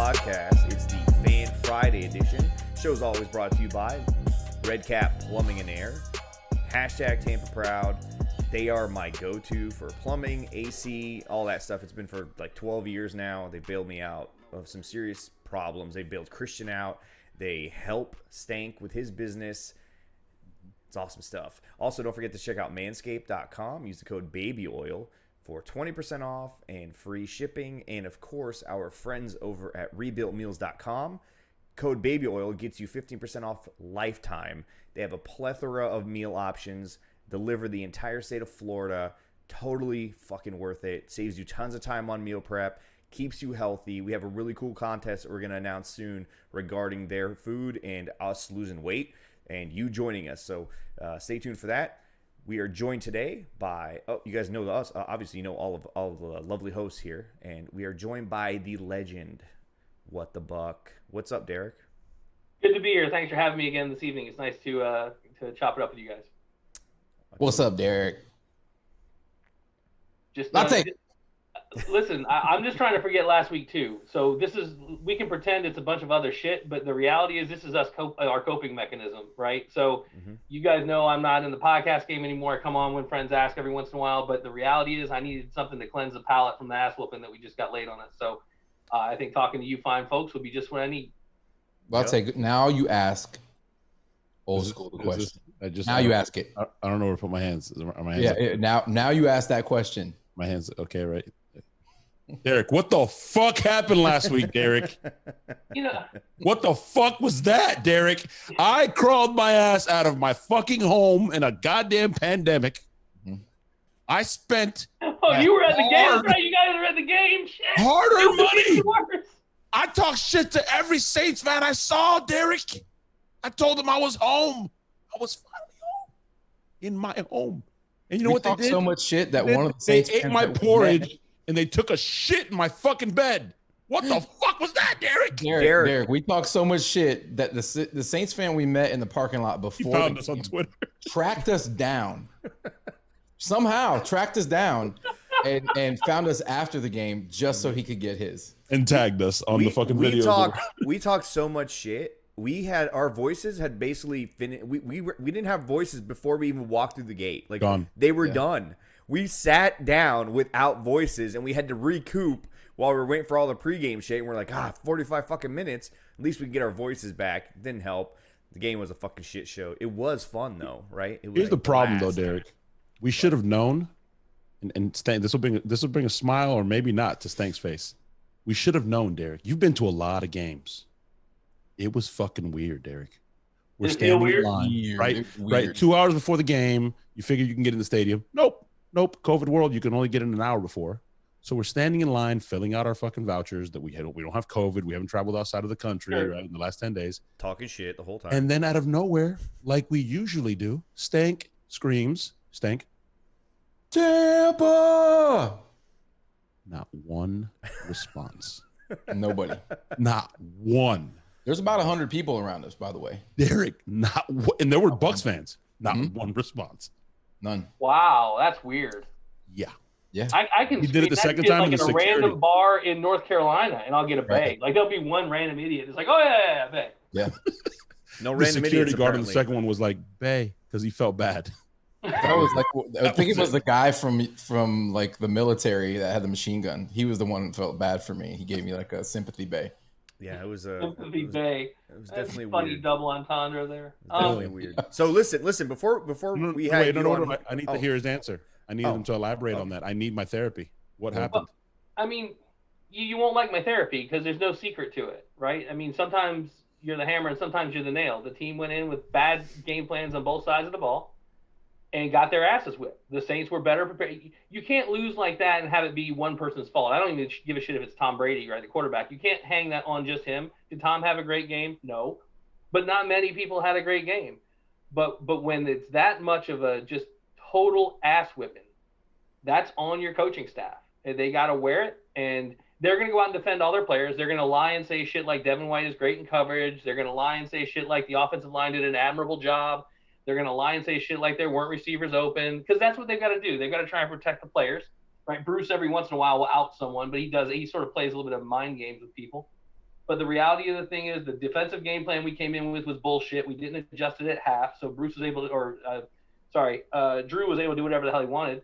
Podcast. It's the Fan Friday edition. Show's always brought to you by Red Cap Plumbing and Air. Hashtag Tampa Proud. They are my go-to for plumbing, AC, all that stuff. It's been for like 12 years now. They bailed me out of some serious problems. They bailed Christian out. They help Stank with his business. It's awesome stuff. Also, don't forget to check out manscaped.com. Use the code BABYOIL for 20% off and free shipping. And, of course, our friends over at rebuiltmeals.com. Code BABYOIL gets you 15% off lifetime. They have a plethora of meal options. Deliver the entire state of Florida. Totally fucking worth it. Saves you tons of time on meal prep. Keeps you healthy. We have a really cool contest that we're going to announce soon regarding their food and us losing weight and you joining us. So stay tuned for that. We are joined today by, you guys know us. Obviously, you know all of the lovely hosts here. And we are joined by the legend, What the Buck. What's up, Derek? Good to be here. Thanks for having me again this evening. It's nice to chop it up with you guys. What's up, Derek? Listen, I'm just trying to forget last week too. So we can pretend it's a bunch of other shit, but the reality is this is us our coping mechanism, right? So You guys know I'm not in the podcast game anymore. I come on when friends ask every once in a while, but the reality is I needed something to cleanse the palate from the ass whooping that we just got laid on us. So I think talking to you fine folks will be just what I need. Well, I'll say now you ask old school the question. Now you ask it. I don't know where to put my hands. Are my hands Now you ask that question. My hands. Okay, right. Derek, what the fuck happened last week, Derek? What the fuck was that, Derek? I crawled my ass out of my fucking home in a goddamn pandemic. I spent. Oh, you were at the game, right? You guys were at the game. Shit. Harder money. I talked shit to every Saints fan I saw, Derek. I told them I was home. I was finally home in my home. And you know what they did? So much shit that one of the Saints ate my porridge and they took a shit in my fucking bed. What the fuck was that, Derek? Derek, we talked so much shit that the Saints fan we met in the parking lot before he found us on Twitter, tracked us down. Somehow tracked us down and found us after the game just so he could get his. And tagged us on the fucking video. We talked so much shit. Our voices had basically finished. We didn't have voices before we even walked through the gate. Like Gone. They were done. We sat down without voices and we had to recoup while we were waiting for all the pregame shit. And we're like, 45 fucking minutes. At least we can get our voices back. It didn't help. The game was a fucking shit show. It was fun though, right? It was Here's the problem though, Derek. We should have known, and Stank, this will bring a smile or maybe not to Stank's face. We should have known, Derek. You've been to a lot of games. It was fucking weird, Derek. We're standing in line, right? 2 hours before the game, you figure you can get in the stadium. Nope. COVID world, you can only get in an hour before. So we're standing in line, filling out our fucking vouchers that we don't have COVID. We haven't traveled outside of the country right, in the last 10 days. Talking shit the whole time. And then out of nowhere, like we usually do, Stank screams, Stank, Tampa! Not one response. Nobody. Not one. There's about 100 people around us, by the way. Derek, and there were Bucs fans. Not one response. None. Wow, that's weird. Yeah. I can. He did it the second time like in a random bar in North Carolina, and I'll get a bay. Like there'll be one random idiot. It's like, oh yeah, bay. Yeah. No the random security idiots, guard apparently. on the second one was like bay because he felt bad. That was like I think it was the guy from like the military that had the machine gun. He was the one that felt bad for me. He gave me like a sympathy bay. Yeah, it was sympathy bay. It was definitely funny weird. Double entendre there. Definitely weird. So listen. Before we had I need to hear his answer. I need him to elaborate on that. I need my therapy. What happened? I mean, you won't like my therapy because there's no secret to it, right? I mean, sometimes you're the hammer and sometimes you're the nail. The team went in with bad game plans on both sides of the ball and got their asses whipped. The Saints were better prepared. You can't lose like that and have it be one person's fault. I don't even give a shit if it's Tom Brady, right, the quarterback. You can't hang that on just him. Did Tom have a great game? No. But not many people had a great game. But when it's that much of a just total ass whipping, that's on your coaching staff. They got to wear it, and they're going to go out and defend all their players. They're going to lie and say shit like Devin White is great in coverage. They're going to lie and say shit like the offensive line did an admirable job. They're going to lie and say shit like there weren't receivers open because that's what they've got to do. They've got to try and protect the players, right? Bruce every once in a while will out someone, but he sort of plays a little bit of mind games with people. But the reality of the thing is the defensive game plan we came in with was bullshit. We didn't adjust it at half, so Bruce was able to, Drew was able to do whatever the hell he wanted.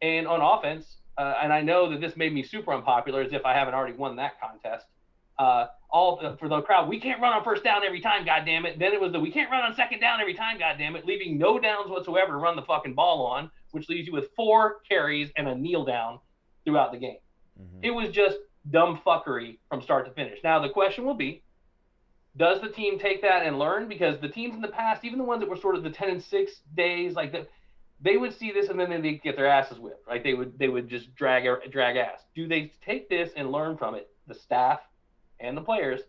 And on offense, and I know that this made me super unpopular, as if I haven't already won that contest. For the crowd, we can't run on first down every time, goddammit. Then it was we can't run on second down every time, goddammit, leaving no downs whatsoever to run the fucking ball on, which leaves you with 4 carries and a kneel down throughout the game. Mm-hmm. It was just dumb fuckery from start to finish. Now, the question will be, does the team take that and learn? Because the teams in the past, even the ones that were sort of the 10-6 days, like they would see this and then they'd get their asses whipped, right? They would just drag ass. Do they take this and learn from it, the staff and the players,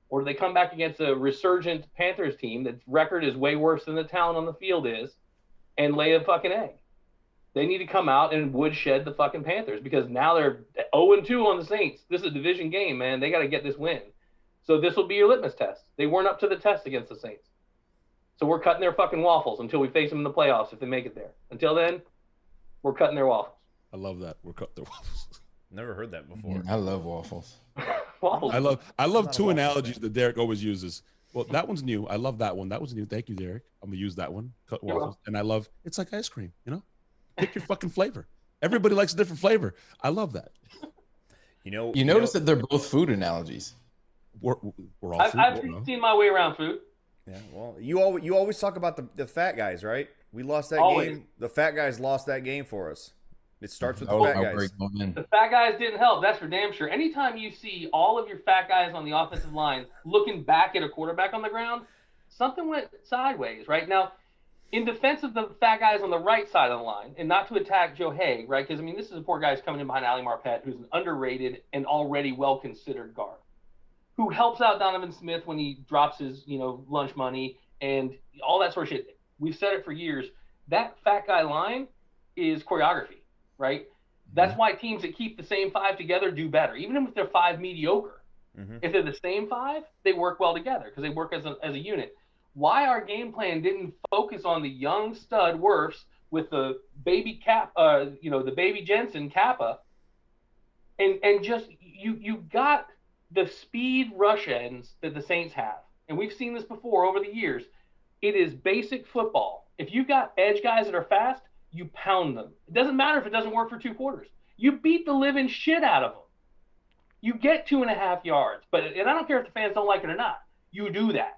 or do they come back against a resurgent Panthers team that's record is way worse than the talent on the field is and lay a fucking egg? They need to come out and woodshed the fucking Panthers because now they're 0-2 on the Saints. This is a division game, man. They got to get this win. So this will be your litmus test. They weren't up to the test against the Saints. So we're cutting their fucking waffles until we face them in the playoffs if they make it there. Until then, we're cutting their waffles. I love that. We're cutting their waffles. Never heard that before. I love waffles. Waffles. I love 2 analogies that Derek always uses. Well, that one's new. I love that one. That was new. Thank you, Derek. I'm going to use that one. Cut waffles. And I love, it's like ice cream, you know? Pick your fucking flavor. Everybody likes a different flavor. I love that. You notice that they're both food analogies. We're all food. I've seen my way around food. Yeah, well, you always talk about the fat guys, right? We lost that game. The fat guys lost that game for us. It starts with the fat guys. The fat guys didn't help. That's for damn sure. Anytime you see all of your fat guys on the offensive line looking back at a quarterback on the ground, something went sideways, right? Now, in defense of the fat guys on the right side of the line, and not to attack Joe Haig, right? Because, I mean, this is a poor guy who's coming in behind Ali Marpet, who's an underrated and already well-considered guard, who helps out Donovan Smith when he drops his, lunch money and all that sort of shit. We've said it for years. That fat guy line is choreography, right? That's why teams that keep the same 5 together do better, even if they're 5 mediocre. Mm-hmm. If they're the same 5, they work well together because they work as a unit. Why our game plan didn't focus on the young stud Wirfs with the baby the baby Jensen Kappa, and just you got the speed rush ends that the Saints have, and we've seen this before over the years. It is basic football. If you've got edge guys that are fast, you pound them. It doesn't matter if it doesn't work for 2 quarters. You beat the living shit out of them. You get 2.5 yards, and I don't care if the fans don't like it or not. You do that.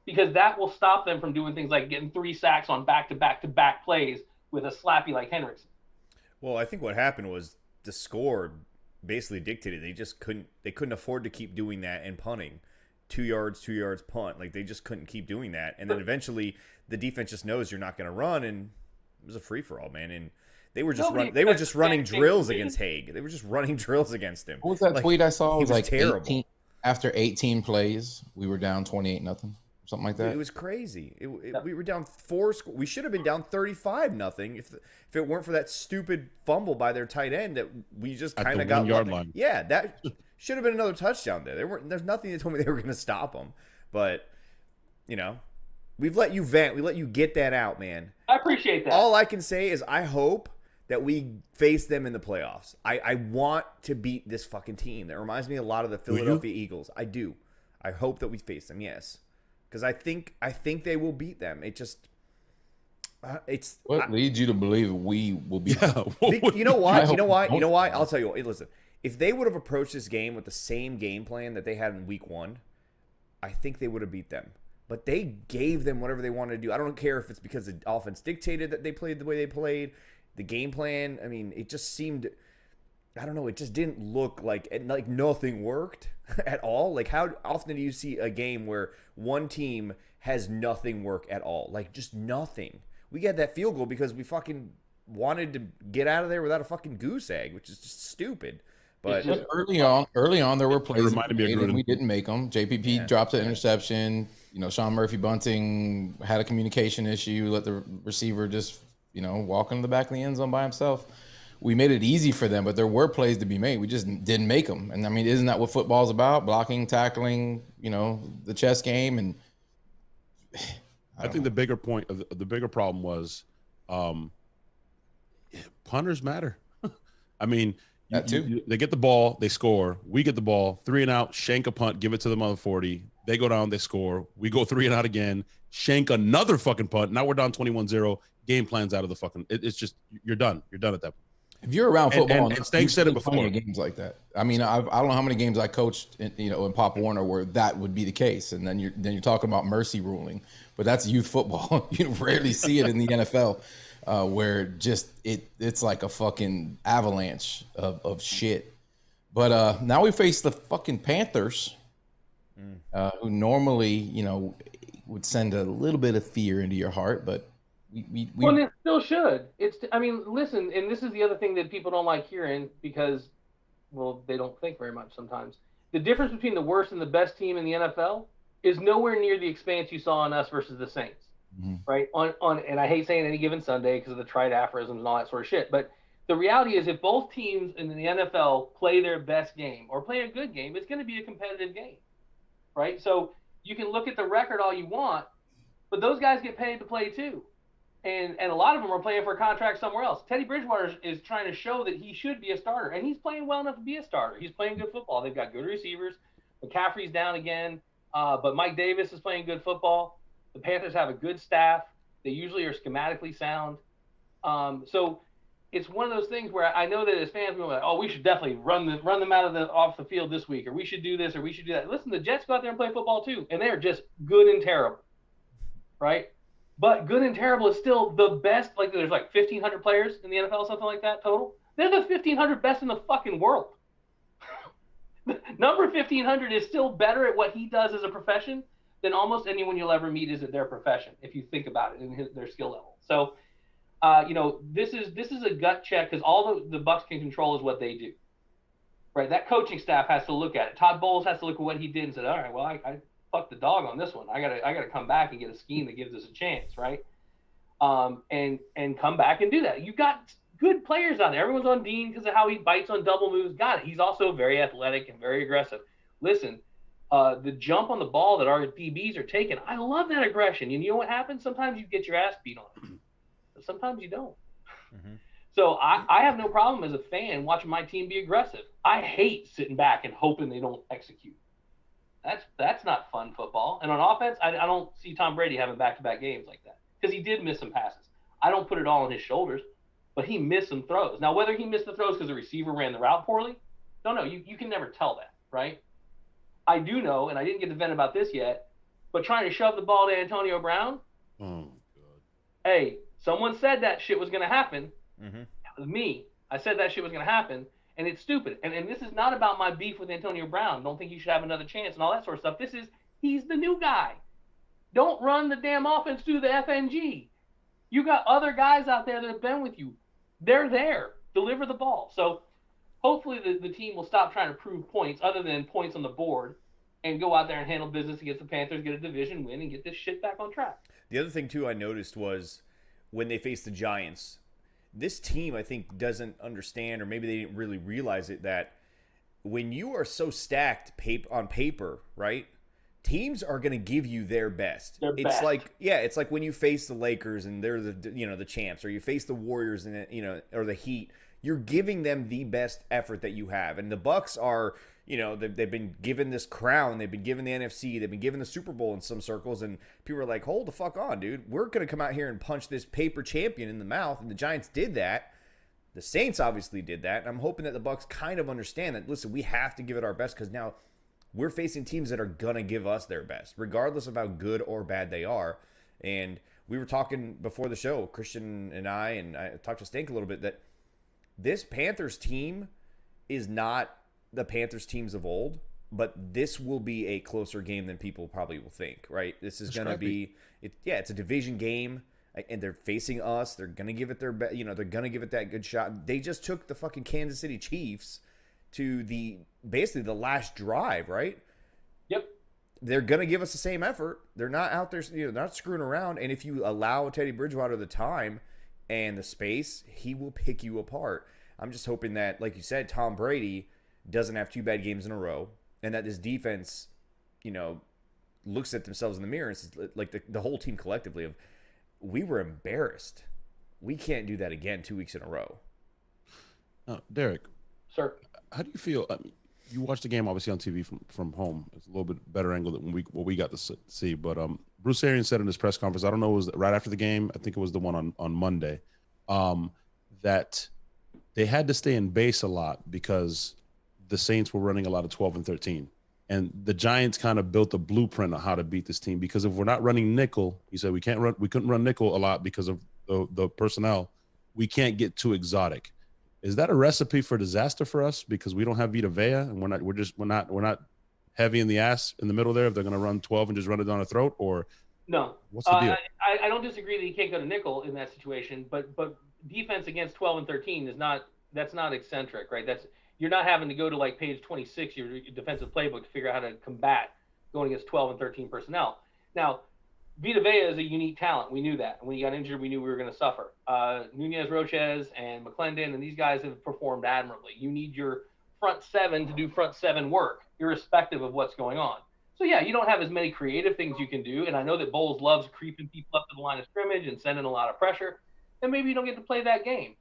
Because that will stop them from doing things like getting 3 sacks on back-to-back-to-back plays with a slappy like Hendrickson. Well, I think what happened was the score basically dictated. They couldn't afford to keep doing that and punting. 2 yards punt. Like, they just couldn't keep doing that. And then eventually the defense just knows you're not going to run, and it was a free-for-all, man. And they were just running drills against Haig. They were just running drills against him. What was that tweet I saw? It was like terrible. After 18 plays, we were down 28-0. Something like that. It was crazy. We were down 4. We should have been down 35-0 if it weren't for that stupid fumble by their tight end that we just kind of got. 1 yard line. Yeah, that should have been another touchdown there. There's nothing that told me they were going to stop them. But we've let you vent. We let you get that out, man. I appreciate that. All I can say is I hope that we face them in the playoffs. I want to beat this fucking team. That reminds me a lot of the Philadelphia Eagles. I do. I hope that we face them. Yes. Because I think they will beat them. It just leads you to believe we will beat them? You know why? I'll tell you what. Listen, if they would have approached this game with the same game plan that they had in week 1, I think they would have beat them. But they gave them whatever they wanted to do. I don't care if it's because the offense dictated that they played the way they played. The game plan, I mean, it just seemed, I don't know, it just didn't look like nothing worked at all. Like, how often do you see a game where one team has nothing work at all? Like, just nothing. We got that field goal because we fucking wanted to get out of there without a fucking goose egg, which is just stupid. But early on, there were plays and we didn't make them. JPP dropped an interception. Sean Murphy Bunting had a communication issue. Let the receiver just, walk into the back of the end zone by himself. We made it easy for them, but there were plays to be made. We just didn't make them. And I mean, isn't that what football's about? Blocking, tackling, the chess game. And I think the bigger problem was punters matter. I mean, They get the ball, they score. We get the ball, 3 and out, shank a punt, give it to them on the 40. They go down, they score. We go 3 and out again, shank another fucking punt. Now we're down 21-0. Game plan's out of the fucking. It's just you're done. You're done at that point. If you're around football, and Stank said it before. Games like that. I mean, I don't know how many games I coached, in Pop Warner where that would be the case, and then you're talking about mercy ruling, but that's youth football. You rarely see it in the NFL, where just it's like a fucking avalanche of shit. But now we face the fucking Panthers, who normally would send a little bit of fear into your heart, but. Well, and it still should. Listen, and this is the other thing that people don't like hearing because, well, they don't think very much sometimes. The difference between the worst and the best team in the NFL is nowhere near the expanse you saw on us versus the Saints, right? And I hate saying any given Sunday because of the trite aphorisms and all that sort of shit. But the reality is, if both teams in the NFL play their best game or play a good game, it's going to be a competitive game, right? So you can look at the record all you want, but those guys get paid to play too. And a lot of them are playing for a contract somewhere else. Teddy Bridgewater is trying to show that he should be a starter, and he's playing well enough to be a starter. He's playing good football. They've got good receivers. McCaffrey's down again, but Mike Davis is playing good football. The Panthers have a good staff. They usually are schematically sound. So it's one of those things where I know that as fans, we're like, oh, we should definitely run them off the field this week, or we should do this, or we should do that. Listen, the Jets go out there and play football too, and they're just good and terrible, right? But good and terrible is still the best. Like there's like 1,500 players in the NFL, something like that total. They're the 1,500 best in the fucking world. Number 1,500 is still better at what he does as a profession than almost anyone you'll ever meet is at their profession, if you think about it in their skill level. So, this is a gut check because all the Bucs can control is what they do. Right? That coaching staff has to look at it. Todd Bowles has to look at what he did and said, all right, well, I fuck the dog on this one. I gotta come back and get a scheme that gives us a chance, right? And come back and do that. You got good players out there. Everyone's on Dean because of how he bites on double moves. Got it. He's also very athletic and very aggressive. Listen, the jump on the ball that our DBs are taking, I love that aggression. And you know what happens? Sometimes you get your ass beat on it, but sometimes you don't. So I have no problem as a fan watching my team be aggressive. I hate sitting back and hoping they don't execute. That's not fun football. And on offense, I don't see Tom Brady having back-to-back games like that because he did miss some passes. I don't put it all on his shoulders, but he missed some throws. Now, whether he missed the throws because the receiver ran the route poorly, don't know. You can never tell that, right? I do know, and I didn't get to vent about this yet, but trying to shove the ball to Antonio Brown, oh, God. Hey, someone said that shit was going to happen. That was me. I said that shit was going to happen. And it's stupid. And this is not about my beef with Antonio Brown. Don't think he should have another chance and all that sort of stuff. He's the new guy. Don't run the damn offense through the FNG. You got other guys out there that have been with you. They're there. Deliver the ball. So hopefully the team will stop trying to prove points other than points on the board and go out there and handle business against the Panthers, get a division win, and get this shit back on track. The other thing, too, I noticed was when they faced the Giants, this team, I think, doesn't understand, or maybe they didn't really realize it, that when you are so stacked on paper, right, teams are going to give you their best. It's like when you face the Lakers and they're the champs, or you face the Warriors and or the Heat, you're giving them the best effort that you have. And the Bucs are, they've been given this crown, they've been given the NFC, they've been given the Super Bowl in some circles, and people are like, hold the fuck on, dude. We're going to come out here and punch this paper champion in the mouth, and the Giants did that. The Saints obviously did that, and I'm hoping that the Bucs kind of understand that, listen, we have to give it our best because now we're facing teams that are going to give us their best, regardless of how good or bad they are. And we were talking before the show, Christian and I talked to Stank a little bit, that this Panthers team is not the Panthers teams of old, but this will be a closer game than people probably will think, right? This is going to be, it's a division game, and they're facing us. They're going to give it their best, they're going to give it that good shot. They just took the fucking Kansas City Chiefs to basically the last drive, right? Yep. They're going to give us the same effort. They're not out there, they're not screwing around. And if you allow Teddy Bridgewater the time and the space, he will pick you apart. I'm just hoping that, like you said, Tom Brady doesn't have 2 bad games in a row, and that this defense, looks at themselves in the mirror and says, like the whole team collectively, of, we were embarrassed. We can't do that again 2 weeks in a row. Oh, Derek. Sir. How do you feel? You watched the game obviously on TV from home. It's a little bit better angle than what we got to see. But Bruce Arians said in his press conference, I don't know, it was right after the game. I think it was the one on Monday, that they had to stay in base a lot because the Saints were running a lot of 12 and 13. And the Giants kind of built a blueprint on how to beat this team, because if we're not running nickel, he said we couldn't run nickel a lot because of the personnel. We can't get too exotic. Is that a recipe for disaster for us because we don't have Vita Vea and we're not heavy in the ass in the middle there if they're going to run 12 and just run it down our throat? Or no? What's the deal? I don't disagree that you can't go to nickel in that situation, but defense against 12 and 13 that's not eccentric, right? You're not having to go to like page 26 your defensive playbook to figure out how to combat going against 12 and 13 personnel. Now, Vita Vea is a unique talent. We knew that. When he got injured, we knew we were going to suffer. Nunez, Roches, and McClendon, and these guys have performed admirably. You need your front seven to do front seven work, irrespective of what's going on. So, yeah, you don't have as many creative things you can do, and I know that Bowles loves creeping people up to the line of scrimmage and sending a lot of pressure, and maybe you don't get to play that game.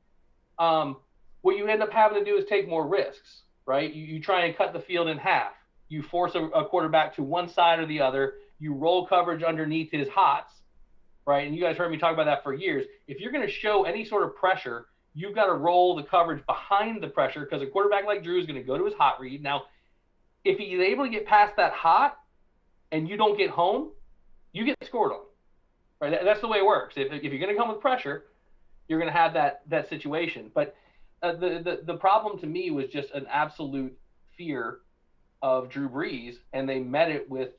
What you end up having to do is take more risks, right? You try and cut the field in half. You force a quarterback to one side or the other. You roll coverage underneath his hots, right? And you guys heard me talk about that for years. If you're going to show any sort of pressure, you've got to roll the coverage behind the pressure, because a quarterback like Drew is going to go to his hot read. Now, if he's able to get past that hot and you don't get home, you get scored on, right? That's the way it works. If you're going to come with pressure, you're going to have that situation. But the problem to me was just an absolute fear of Drew Brees, and they met it with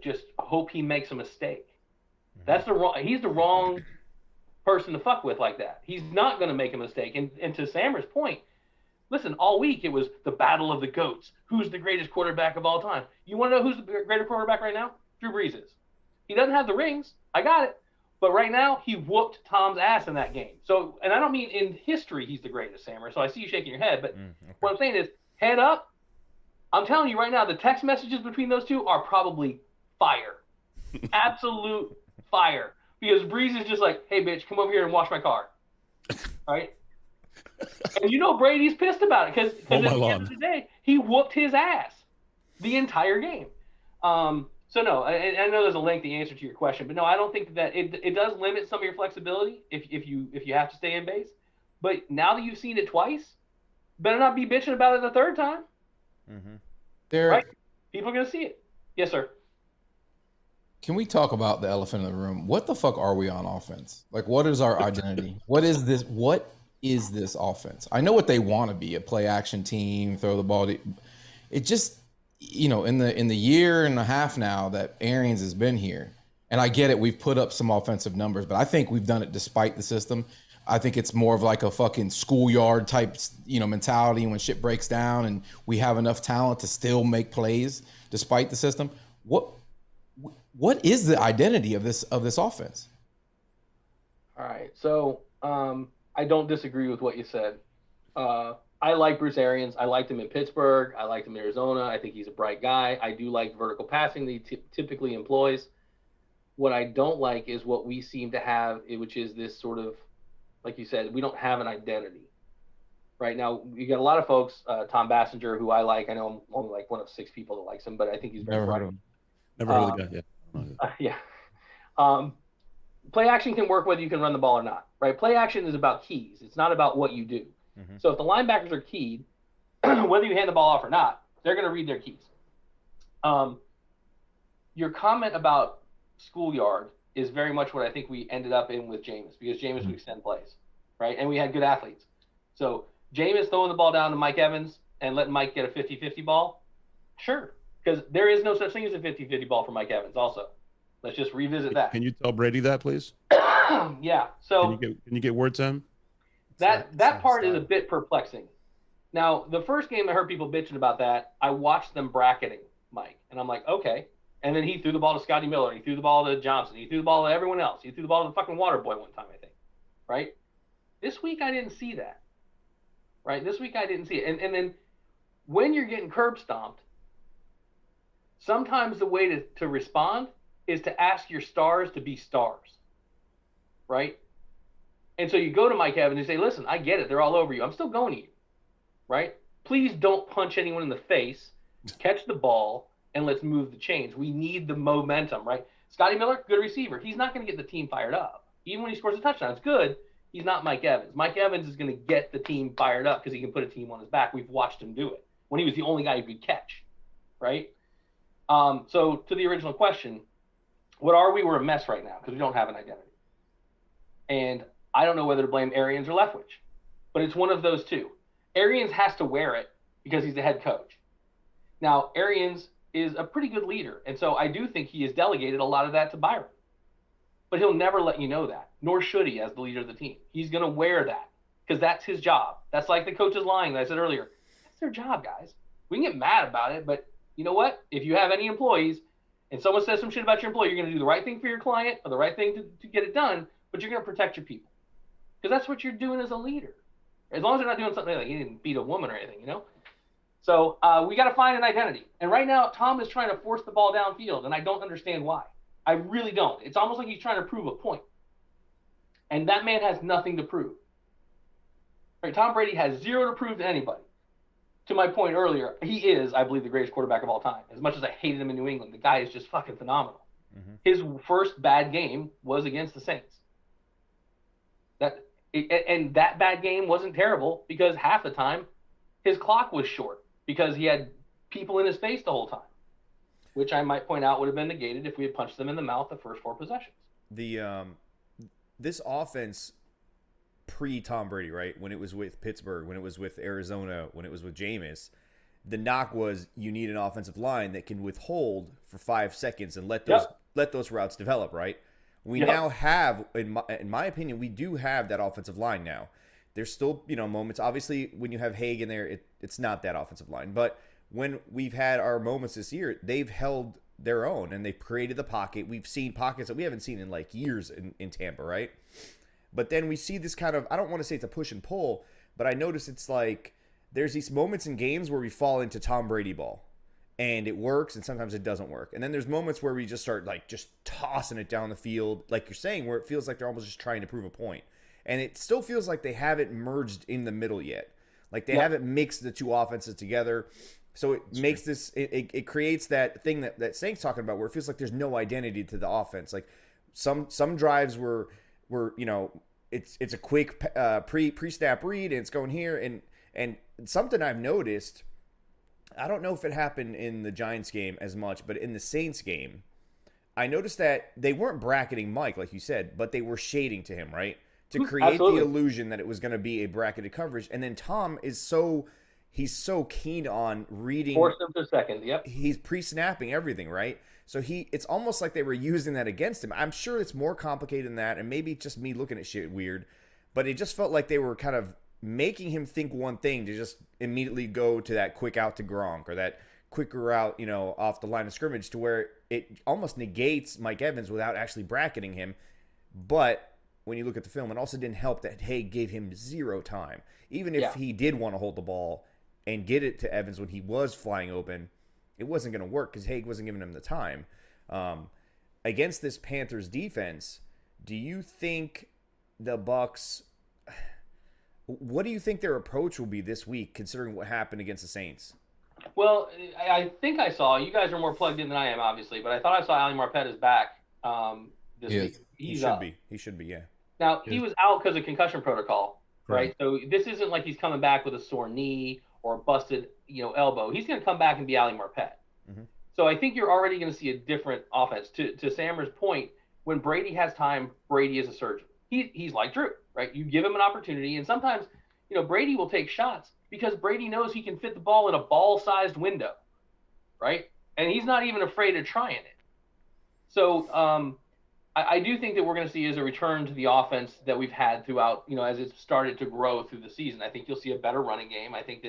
just hope he makes a mistake. He's the wrong person to fuck with like that. He's not going to make a mistake. And to Sammer's point, listen, all week it was the battle of the GOATs. Who's the greatest quarterback of all time? You want to know who's the greater quarterback right now? Drew Brees is. He doesn't have the rings. I got it. But right now, he whooped Tom's ass in that game. So, and I don't mean in history he's the greatest, Sammer. So I see you shaking your head. But What I'm saying is, head up. I'm telling you right now, the text messages between those two are probably fire. Absolute fire. Because Brees is just like, hey, bitch, come over here and wash my car. Right? And you know Brady's pissed about it because at the end of the day, he whooped his ass the entire game. So, no, I know there's a lengthy answer to your question. But, no, I don't think that it does limit some of your flexibility if you have to stay in base. But now that you've seen it twice, better not be bitching about it the third time. Mm-hmm. Right? People are going to see it. Yes, sir. Can we talk about the elephant in the room? What the fuck are we on offense? Like, what is our identity? What is this? What is this offense? I know what they want to be, a play action team, throw the ball. It just, in the year and a half now that Arians has been here, and I get it, we've put up some offensive numbers, but I think we've done it despite the system. I think it's more of like a fucking schoolyard type, mentality when shit breaks down and we have enough talent to still make plays despite the system. What is the identity of this offense? All right. So I don't disagree with what you said. I like Bruce Arians. I liked him in Pittsburgh. I liked him in Arizona. I think he's a bright guy. I do like vertical passing that he typically employs. What I don't like is what we seem to have, which is this sort of, like you said, we don't have an identity. Right now, you got a lot of folks, Tom Bassinger, who I like. I know I'm only like one of 6 people that likes him, but I think he's very bright. Never heard of the guy, yeah. Play action can work whether you can run the ball or not, right? Play action is about keys. It's not about what you do. Mm-hmm. So if the linebackers are keyed, whether you hand the ball off or not, they're going to read their keys. Your comment about schoolyard is very much what I think we ended up in with Jameis, because Jameis would extend plays, right? And we had good athletes. So Jameis throwing the ball down to Mike Evans and letting Mike get a 50-50 ball, sure. Because there is no such thing as a 50-50 ball for Mike Evans also. Let's just revisit that. Can you tell Brady that, please? Yeah. So can you get word to him? That part is a bit perplexing. Now, the first game I heard people bitching about that, I watched them bracketing Mike. And I'm like, okay. And then he threw the ball to Scotty Miller. He threw the ball to Johnson. He threw the ball to everyone else. He threw the ball to the fucking water boy one time, I think. Right? This week, I didn't see that. Right? This week, I didn't see it. And then when you're getting curb stomped, sometimes the way to respond is to ask your stars to be stars, right? And so you go to Mike Evans and say, listen, I get it. They're all over you. I'm still going to you, right? Please don't punch anyone in the face. Catch the ball and let's move the chains. We need the momentum, right? Scotty Miller, good receiver. He's not going to get the team fired up. Even when he scores a touchdown, it's good. He's not Mike Evans. Mike Evans is going to get the team fired up because he can put a team on his back. We've watched him do it when he was the only guy who could catch, right? So to the original question, what are we? We're a mess right now because we don't have an identity. And I don't know whether to blame Arians or Leftwich, but it's one of those two. Arians has to wear it because he's the head coach. Now, Arians is a pretty good leader, and so I do think he has delegated a lot of that to Byron. But he'll never let you know that, nor should he as the leader of the team. He's going to wear that because that's his job. That's like the coaches lying that I said earlier. That's their job, guys. We can get mad about it, but you know what? If you have any employees and someone says some shit about your employee, you're going to do the right thing for your client or the right thing to get it done, but you're going to protect your people because that's what you're doing as a leader. As long as they're not doing something like you didn't beat a woman or anything, you know? So we got to find an identity. And right now, Tom is trying to force the ball downfield, and I don't understand why. I really don't. It's almost like he's trying to prove a point. And that man has nothing to prove. Right? Tom Brady has zero to prove to anybody. To my point earlier, he is, I believe, the greatest quarterback of all time. As much as I hated him in New England, the guy is just fucking phenomenal. Mm-hmm. His first bad game was against the Saints. And that bad game wasn't terrible because half the time his clock was short because he had people in his face the whole time, which I might point out would have been negated if we had punched them in the mouth the first 4 possessions. This offense pre-Tom Brady, right, when it was with Pittsburgh, when it was with Arizona, when it was with Jameis, the knock was you need an offensive line that can withhold for 5 seconds and let those routes develop, right? We now have, in my opinion, we do have that offensive line now. There's still, moments. Obviously, when you have Haig in there, it's not that offensive line. But when we've had our moments this year, they've held their own, and they've created the pocket. We've seen pockets that we haven't seen in, like, years in Tampa, right? But then we see this kind of, I don't want to say it's a push and pull, but I notice it's like there's these moments in games where we fall into Tom Brady ball. And it works, and sometimes it doesn't work. And then there's moments where we just start, like, just tossing it down the field, like you're saying, where it feels like they're almost just trying to prove a point. And it still feels like they haven't merged in the middle yet. Like they haven't mixed the two offenses together. So it makes this, it creates that thing that Snake's talking about where it feels like there's no identity to the offense. Like some drives were it's a quick pre-snap read, and it's going here. And something I've noticed, I don't know if it happened in the Giants game as much, but in the Saints game, I noticed that they weren't bracketing Mike, like you said, but they were shading to him, right? To create the illusion that it was going to be a bracketed coverage. And then Tom is he's so keen on reading. Force him to second, yep. He's pre-snapping everything, right? So it's almost like they were using that against him. I'm sure it's more complicated than that, and maybe it's just me looking at shit weird, but it just felt like they were kind of making him think one thing to just immediately go to that quick out to Gronk or that quicker route, off the line of scrimmage, to where it almost negates Mike Evans without actually bracketing him. But when you look at the film, it also didn't help that Haig gave him zero time. Even if he did want to hold the ball and get it to Evans when he was flying open, it wasn't going to work because Haig wasn't giving him the time. Against this Panthers defense, do you think the Bucs... What do you think their approach will be this week, considering what happened against the Saints? Well, I think I saw, you guys are more plugged in than I am, obviously, but I thought I saw Ali Marpet is back this week. He should be. He should be, yeah. Now, he was out because of concussion protocol, right? So this isn't like he's coming back with a sore knee or a busted, elbow. He's going to come back and be Ali Marpet. Mm-hmm. So I think you're already going to see a different offense. To Sammer's point, when Brady has time, Brady is a surgeon. He's like Drew, right? You give him an opportunity, and sometimes, Brady will take shots because Brady knows he can fit the ball in a ball-sized window, right? And he's not even afraid of trying it. So I do think that we're going to see is a return to the offense that we've had throughout, as it's started to grow through the season. I think you'll see a better running game. I think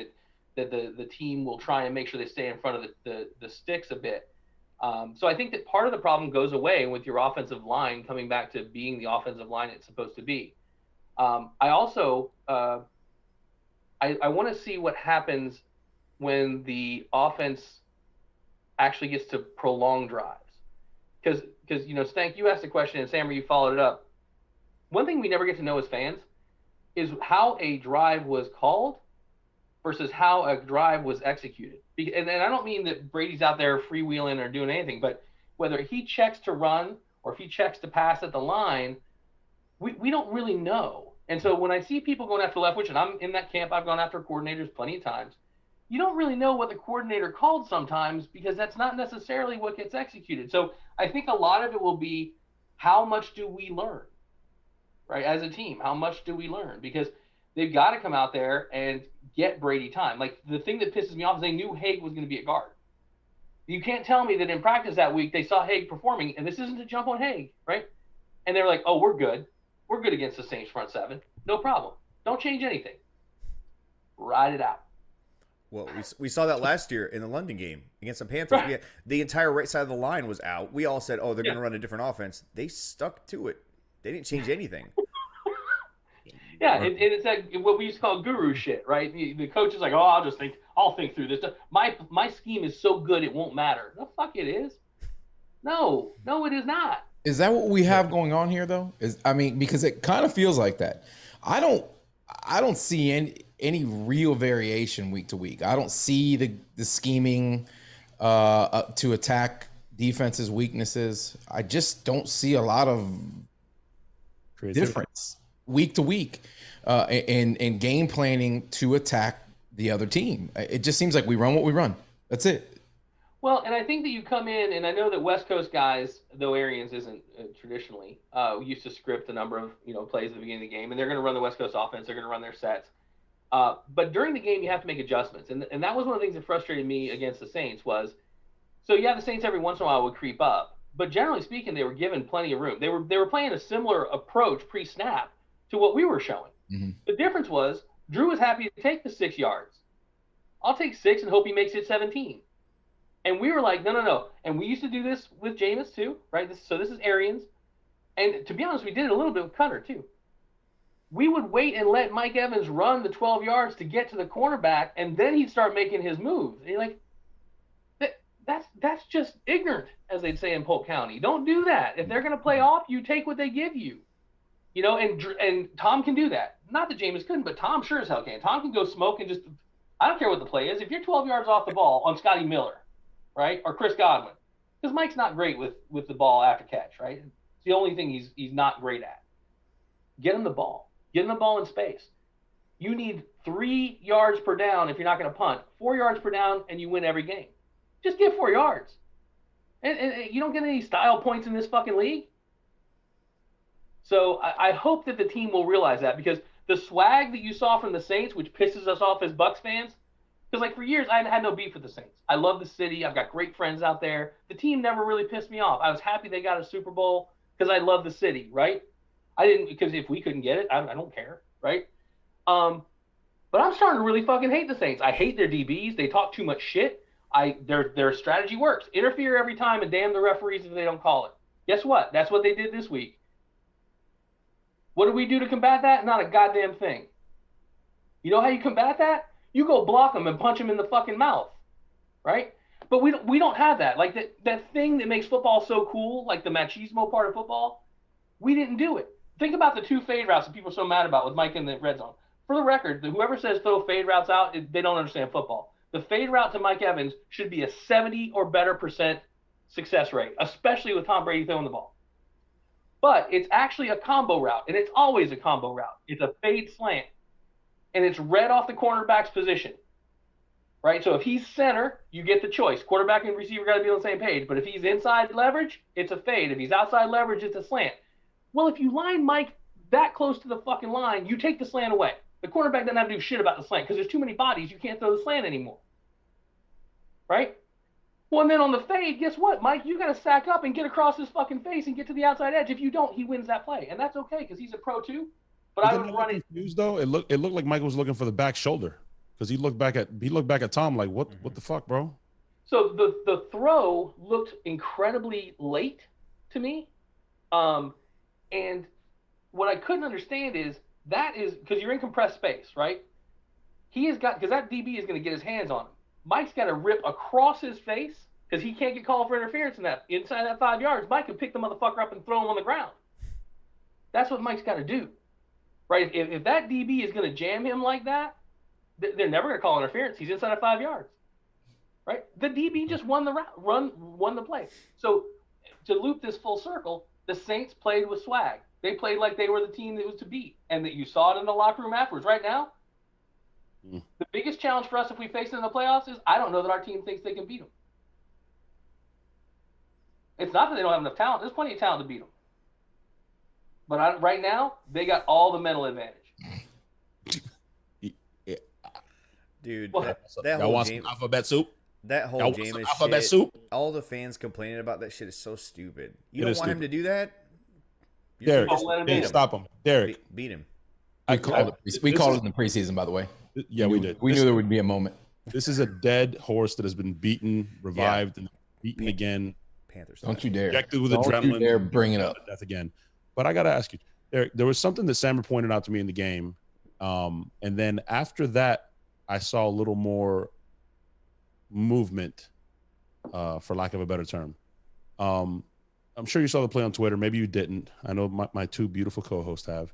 that the team will try and make sure they stay in front of the sticks a bit. So I think that part of the problem goes away with your offensive line coming back to being the offensive line it's supposed to be. I also I want to see what happens when the offense actually gets to prolong drives. Because Stank, you asked a question, and Sammer, you followed it up. One thing we never get to know as fans is how a drive was called versus how a drive was executed. And I don't mean that Brady's out there freewheeling or doing anything, but whether he checks to run or if he checks to pass at the line, we don't really know. And so when I see people going after Leftwich, and I'm in that camp, I've gone after coordinators plenty of times, you don't really know what the coordinator called sometimes because that's not necessarily what gets executed. So I think a lot of it will be how much do we learn, right? As a team, how much do we learn? Because they've got to come out there and get Brady time. Like, the thing that pisses me off is they knew Haig was going to be at guard. You can't tell me that in practice that week they saw Haig performing, and this isn't to jump on Haig, right? And they're like, oh, we're good. We're good against the Saints front seven. No problem. Don't change anything. Ride it out. Well, we saw that last year in the London game against the Panthers. Right. The entire right side of the line was out. We all said, oh, they're going to run a different offense. They stuck to it. They didn't change anything. Yeah, and it's like what we used to call guru shit, right? The coach is like, oh, I'll think through this. My scheme is so good it won't matter. The fuck it is. No, it is not. Is that what we have going on here, though? Because it kind of feels like that. I don't see any real variation week to week. I don't see the scheming to attack defense's weaknesses. I just don't see a lot of difference week to week and game planning to attack the other team. It just seems like we run what we run. That's it. Well, and I think that you come in, and I know that West Coast guys, though Arians isn't traditionally, used to script a number of plays at the beginning of the game, and they're going to run the West Coast offense. They're going to run their sets. But during the game, you have to make adjustments, and that was one of the things that frustrated me against the Saints was, so yeah, the Saints every once in a while would creep up, but generally speaking, they were given plenty of room. They were playing a similar approach pre-snap to what we were showing. Mm-hmm. The difference was Drew was happy to take the 6 yards. I'll take 6 and hope he makes it 17. And we were like, no. And we used to do this with Jameis too, right? So this is Arians. And to be honest, we did it a little bit with Cutter too. We would wait and let Mike Evans run the 12 yards to get to the cornerback, and then he'd start making his moves. And you're like, that's just ignorant, as they'd say in Polk County. Don't do that. If they're going to play off, you take what they give you. And Tom can do that. Not that Jameis couldn't, but Tom sure as hell can. Tom can go smoke and just – I don't care what the play is. If you're 12 yards off the ball on Scotty Miller, right, or Chris Godwin, because Mike's not great with the ball after catch, right? It's the only thing he's not great at. Get him the ball. Get him the ball in space. You need 3 yards per down if you're not going to punt. 4 yards per down, and you win every game. Just get 4 yards. And you don't get any style points in this fucking league. So I hope that the team will realize that, because the swag that you saw from the Saints, which pisses us off as Bucs fans, because like for years I had no beef with the Saints. I love the city. I've got great friends out there. The team never really pissed me off. I was happy they got a Super Bowl because I love the city, right? I didn't, because if we couldn't get it, I don't care, right? But I'm starting to really fucking hate the Saints. I hate their DBs. They talk too much shit. Their strategy works. Interfere every time and damn the referees if they don't call it. Guess what? That's what they did this week. What do we do to combat that? Not a goddamn thing. You know how you combat that? You go block them and punch them in the fucking mouth, right? But we don't have that. Like that thing that makes football so cool, like the machismo part of football, we didn't do it. Think about the 2 fade routes that people are so mad about with Mike in the red zone. For the record, whoever says throw fade routes out, they don't understand football. The fade route to Mike Evans should be a 70 or better % success rate, especially with Tom Brady throwing the ball. But it's actually a combo route, and it's always a combo route. It's a fade slant, and it's read off the cornerback's position, right? So if he's center, you get the choice. Quarterback and receiver got to be on the same page. But if he's inside leverage, it's a fade. If he's outside leverage, it's a slant. Well, if you line Mike that close to the fucking line, you take the slant away. The quarterback doesn't have to do shit about the slant because there's too many bodies. You can't throw the slant anymore, right? Well, and then on the fade, guess what, Mike? You got to sack up and get across his fucking face and get to the outside edge. If you don't, he wins that play, and that's okay because he's a pro too. But I would run it. Confused though. It looked like Mike was looking for the back shoulder because he looked back at Tom like, what the fuck, bro? So the throw looked incredibly late to me, and what I couldn't understand is that is because you're in compressed space, right? He has got, because that DB is going to get his hands on him. Mike's got to rip across his face because he can't get called for interference in that inside that 5 yards. Mike can pick the motherfucker up and throw him on the ground. That's what Mike's got to do, right? If that DB is going to jam him like that, they're never going to call interference. He's inside of 5 yards, right? The DB just won the play. So to loop this full circle, the Saints played with swag. They played like they were the team that was to beat, and that you saw it in the locker room afterwards. Right now, the biggest challenge for us if we face them in the playoffs is I don't know that our team thinks they can beat them. It's not that they don't have enough talent. There's plenty of talent to beat them. But right now, they got all the mental advantage. Dude, Well, that y'all whole want game, some alphabet soup? that whole Y'all game want is some alphabet shit. soup? All the fans complaining about that shit is so stupid. You It don't is want him to stupid. do that? Derek, Don't let him beat Derek, him. stop him. Derek, Beat him. We called this it in the preseason, by the way. Yeah, we did. We knew there would be a moment. This is a dead horse that has been beaten, revived, and beaten again. Panthers. Don't you dare. Injected with Don't adrenaline. you dare bring it up. Death again. But I got to ask you, Derek, there was something that Sammer pointed out to me in the game. And then after that, I saw a little more movement, for lack of a better term. I'm sure you saw the play on Twitter. Maybe you didn't. I know my two beautiful co-hosts have,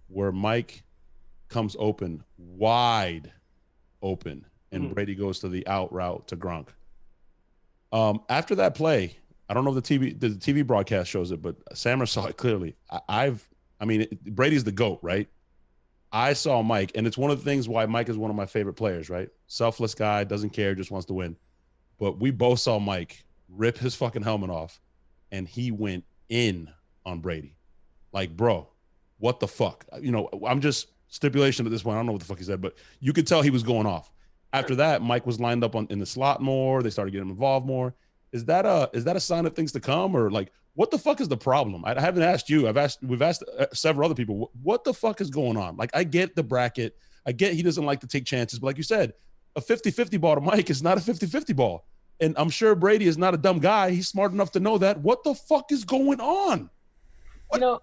where Mike comes open, wide open, and Brady goes to the out route to Gronk. After that play, I don't know if the TV broadcast shows it, but Sammer saw it clearly. Brady's the GOAT, right? I saw Mike, and it's one of the things why Mike is one of my favorite players, right? Selfless guy, doesn't care, just wants to win. But we both saw Mike rip his fucking helmet off, and he went in on Brady. Like, bro, what the fuck? You know, I'm just stipulation at this point. I don't know what the fuck he said, but you could tell he was going off. After that, Mike was lined up in the slot more. They started getting him involved more. Is that a sign of things to come, or like what the fuck is the problem? I haven't asked you. We've asked several other people. What the fuck is going on? Like, I get the bracket. I get he doesn't like to take chances, but like you said, a 50-50 ball to Mike is not a 50-50 ball. And I'm sure Brady is not a dumb guy. He's smart enough to know that. What the fuck is going on? You know,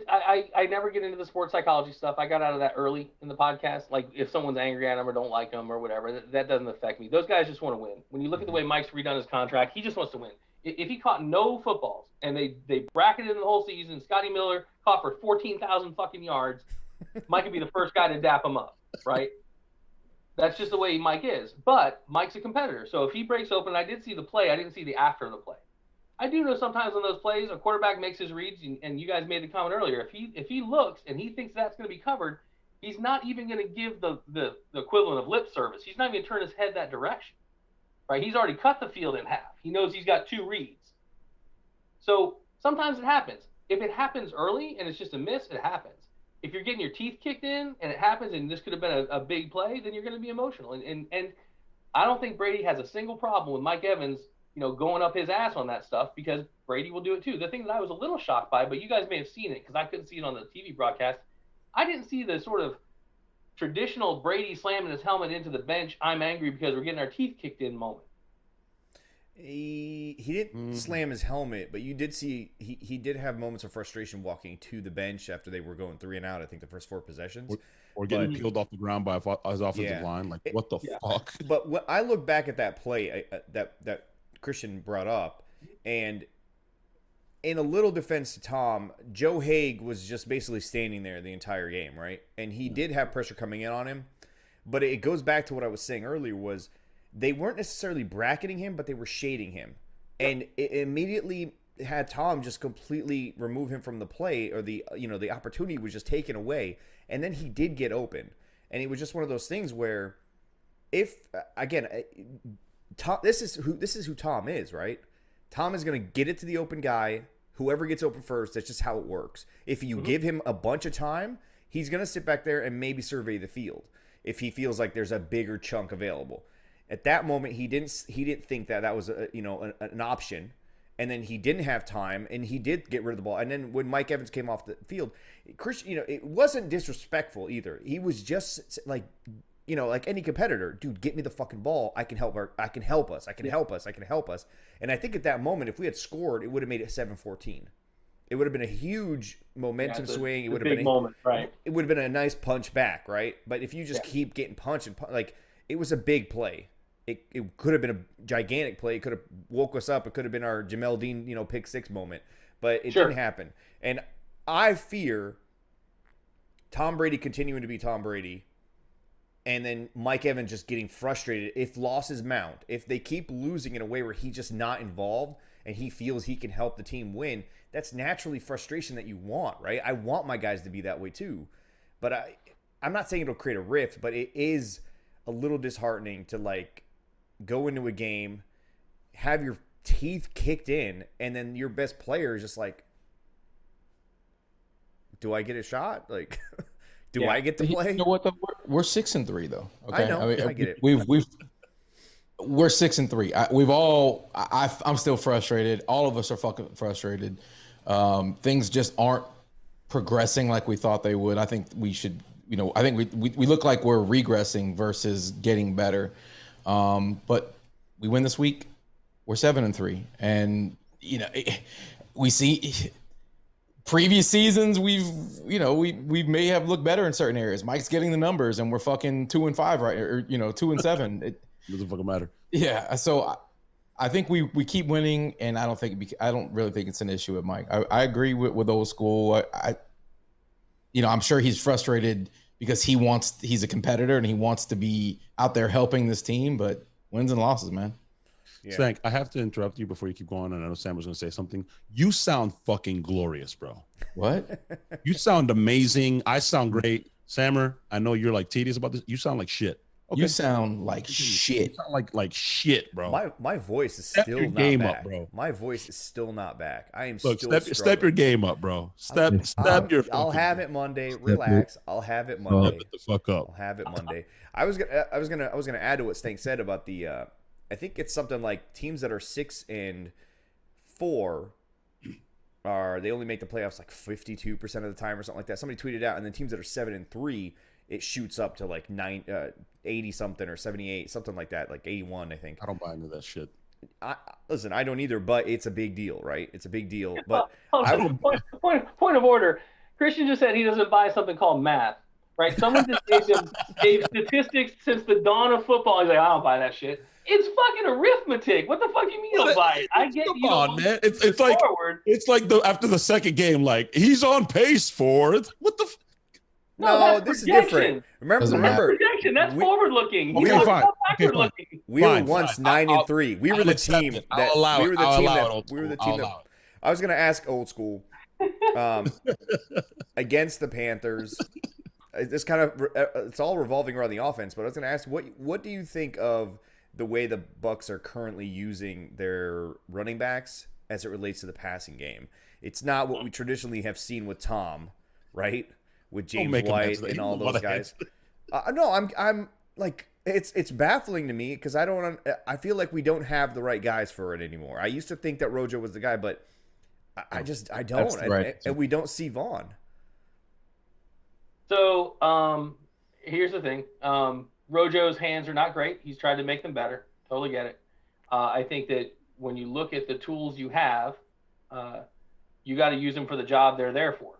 I never get into the sports psychology stuff. I got out of that early in the podcast. Like, if someone's angry at him or don't like him or whatever, that doesn't affect me. Those guys just want to win. When you look at the way Mike's redone his contract, he just wants to win. If he caught no footballs and they bracketed him the whole season, Scotty Miller caught for 14,000 fucking yards, Mike would be the first guy to dap him up, right? That's just the way Mike is. But Mike's a competitor. So if he breaks open, I did see the play. I didn't see the after the play. I do know sometimes on those plays, a quarterback makes his reads, and you guys made the comment earlier. If he looks and he thinks that's going to be covered, he's not even going to give the equivalent of lip service. He's not even going to turn his head that direction, right? He's already cut the field in half. He knows he's got two reads. So sometimes it happens. If it happens early and it's just a miss, it happens. If you're getting your teeth kicked in and it happens and this could have been a big play, then you're going to be emotional. And I don't think Brady has a single problem with Mike Evans, you know, going up his ass on that stuff, because Brady will do it too. The thing that I was a little shocked by, but you guys may have seen it because I couldn't see it on the TV broadcast, I didn't see the sort of traditional Brady slamming his helmet into the bench, I'm angry because we're getting our teeth kicked in moment. He didn't slam his helmet, but you did see he did have moments of frustration walking to the bench after they were going 3 and out. I think the first 4 possessions, or getting peeled off the ground by his offensive line. Like, what the fuck? But when I look back at that play that Christian brought up, and in a little defense to Tom, Joe Haig was just basically standing there the entire game, right? And he did have pressure coming in on him, but it goes back to what I was saying earlier was, they weren't necessarily bracketing him, but they were shading him. And it immediately had Tom just completely remove him from the play, or the opportunity was just taken away. And then he did get open. And it was just one of those things where, if again, Tom, this is who Tom is, right? Tom is going to get it to the open guy. Whoever gets open first, that's just how it works. If you give him a bunch of time, he's going to sit back there and maybe survey the field if he feels like there's a bigger chunk available. At that moment, he didn't think that was an option, and then he didn't have time, and he did get rid of the ball. And then when Mike Evans came off the field, Christian, it wasn't disrespectful either. He was just like any competitor, dude, get me the fucking ball. I can help us. I can help us. And I think at that moment, if we had scored, it would have made it 7-14. It would have been a huge momentum swing. It would have been a moment, right? It would have been a nice punch back, right? But if you just keep getting punched and like, it was a big play. It could have been a gigantic play. It could have woke us up. It could have been our Jamel Dean, pick 6 moment. But it didn't happen. And I fear Tom Brady continuing to be Tom Brady and then Mike Evans just getting frustrated if losses mount. If they keep losing in a way where he's just not involved and he feels he can help the team win, that's naturally frustration that you want, right? I want my guys to be that way too. But I'm not saying it'll create a rift, but it is a little disheartening to like go into a game, have your teeth kicked in, and then your best player is just like, do I get a shot? Like, do I get to play? You know what? Though? We're 6-3 though. Okay, I know. I get it. We're 6-3. I'm still frustrated. All of us are fucking frustrated. Things just aren't progressing like we thought they would. I think we should. I think we look like we're regressing versus getting better. But we win this week. We're 7-3, and we see previous seasons we may have looked better in certain areas. Mike's getting the numbers, and we're fucking 2-5 right, or 2-7. It doesn't fucking matter. Yeah, so I think we keep winning, and I don't really think it's an issue with Mike. I agree with old school. I'm sure he's frustrated because he's a competitor and he wants to be out there helping this team, but wins and losses, man. Yeah. Stank, I have to interrupt you before you keep going, and I know Sam was going to say something. You sound fucking glorious, bro. What? You sound amazing. I sound great. Sammer, I know you're like tedious about this. You sound like shit. Okay. You sound like shit. You sound like shit, bro. My voice is still not game back. Up, bro. My voice is still not back. I am Look, still step your game up, bro. I'll have it Monday. Relax. I'll have it Monday. Shut the fuck up. I'll have it Monday. I was gonna add to what Stank said about the. I think it's something like teams that are 6-4 they only make the playoffs like 52% of the time or something like that. Somebody tweeted out, and then teams that are 7-3, it shoots up to like 80 something or 78, something like that, like 81, I think. I don't buy into that shit. Listen, I don't either, but it's a big deal, right? It's a big deal. But point of order. Christian just said he doesn't buy something called math, right? Someone just gave statistics since the dawn of football. He's like, I don't buy that shit. It's fucking arithmetic. What the fuck do you mean you don't buy it? I get Come you. on, man. It's like forward. It's like after the second game, like he's on pace for it. What the? No, this projection. Is different. Remember, projection. That's forward looking. Okay, fine. Looking. We were once 9-3. We were the team that. We were the team that. I was gonna ask old school, against the Panthers. It's kind of it's all revolving around the offense, but I was gonna ask what do you think of the way the Bucs are currently using their running backs as it relates to the passing game? It's not what we traditionally have seen with Tom, right? With James White and all those guys. No, I'm like it's baffling to me because I feel like we don't have the right guys for it anymore. I used to think that Rojo was the guy, but I don't. Right. And we don't see Vaughn. So here's the thing. Rojo's hands are not great. He's tried to make them better. Totally get it. I think that when you look at the tools you have, you got to use them for the job they're there for,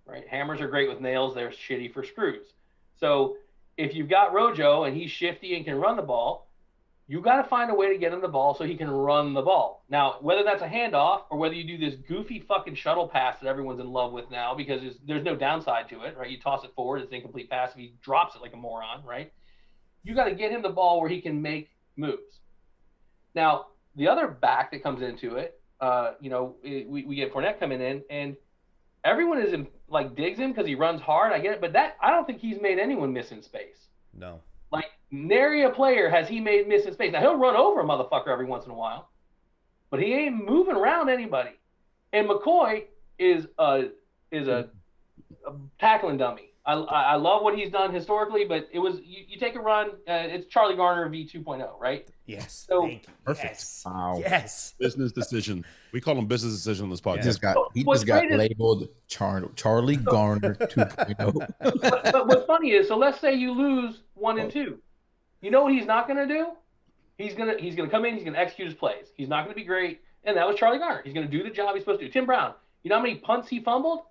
right? Hammers are great with nails. They're shitty for screws. So if you've got Rojo and he's shifty and can run the ball, you got to find a way to get him the ball so he can run the ball. Now, whether that's a handoff or whether you do this goofy fucking shuttle pass that everyone's in love with now because there's no downside to it, right? You toss it forward, it's an incomplete pass. If he drops it like a moron, right? You got to get him the ball where he can make moves. Now, the other back that comes into it, we get Fournette coming in, and everyone is digs him because he runs hard. I get it, but I don't think he's made anyone miss in space. No. Like nary a player has he made miss in space. Now he'll run over a motherfucker every once in a while, but he ain't moving around anybody. And McCoy is a tackling dummy. I love what he's done historically, but it was you take a run. It's Charlie Garner v2.0, right? Yes. So perfect. Yes. Wow. Yes. Business decision. We call him business decision on this podcast. He just got labeled Charlie Garner 2.0. But what's funny is, so let's say you lose 1 and 2. You know what he's not going to do? He's gonna come in. He's gonna execute his plays. He's not going to be great, and that was Charlie Garner. He's going to do the job he's supposed to do. Tim Brown. You know how many punts he fumbled?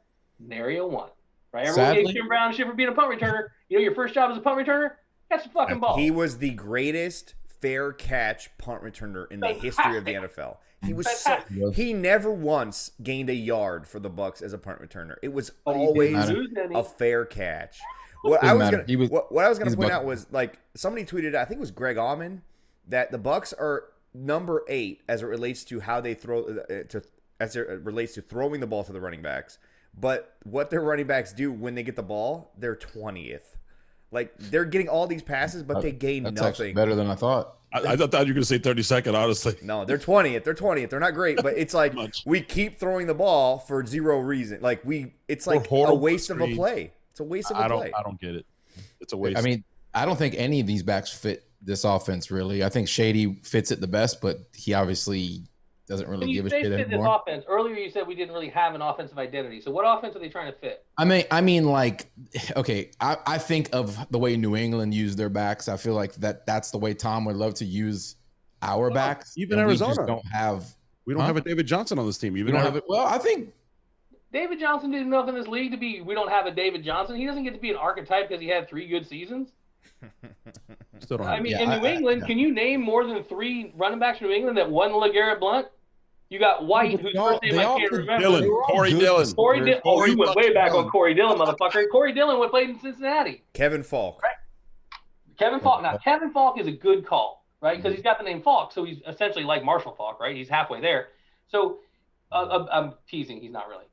Nary a one. Right? Everyone gave Tim Brown shit for being a punt returner. You know your first job as a punt returner? Catch the fucking ball. He was the greatest fair catch punt returner in the history of the NFL. He was he never once gained a yard for the Bucs as a punt returner. It was always a fair catch. What I was gonna point out was, like, somebody tweeted, I think it was Greg Auman, that the Bucs are number 8 as it relates to how they throw as it relates to throwing the ball to the running backs. But what their running backs do when they get the ball, they're 20th. Like, they're getting all these passes, but they gain That's nothing. Actually better than I thought. I thought you were going to say 32nd, honestly. No, they're 20th. They're 20th. They're not great, but it's like we keep throwing the ball for zero reason. Like, it's like a waste of a play. It's a waste of a play. I don't get it. It's a waste. I mean, I don't think any of these backs fit this offense, really. I think Shady fits it the best, but he obviously doesn't really give a shit anymore. This offense, earlier you said we didn't really have an offensive identity. So what offense are they trying to fit? I mean, like, okay, I think of the way New England used their backs. I feel like that's the way Tom would love to use our backs. Even Arizona, we don't have a David Johnson on this team. Well, I think David Johnson did enough in this league to be. We don't have a David Johnson. He doesn't get to be an archetype because he had 3 good seasons. Still don't. I mean, in New England, can you name more than 3 running backs in New England that won LeGarrette Blount? You got White, whose first name I can't remember. Corey Dillon. Oh, you went way back on Corey Dillon, motherfucker. Corey Dillon played in Cincinnati. Kevin Falk. Right? Kevin Falk. Now, Kevin Falk is a good call, right? Because he's got the name Falk, so he's essentially like Marshall Falk, right? He's halfway there. So I'm teasing. He's not really.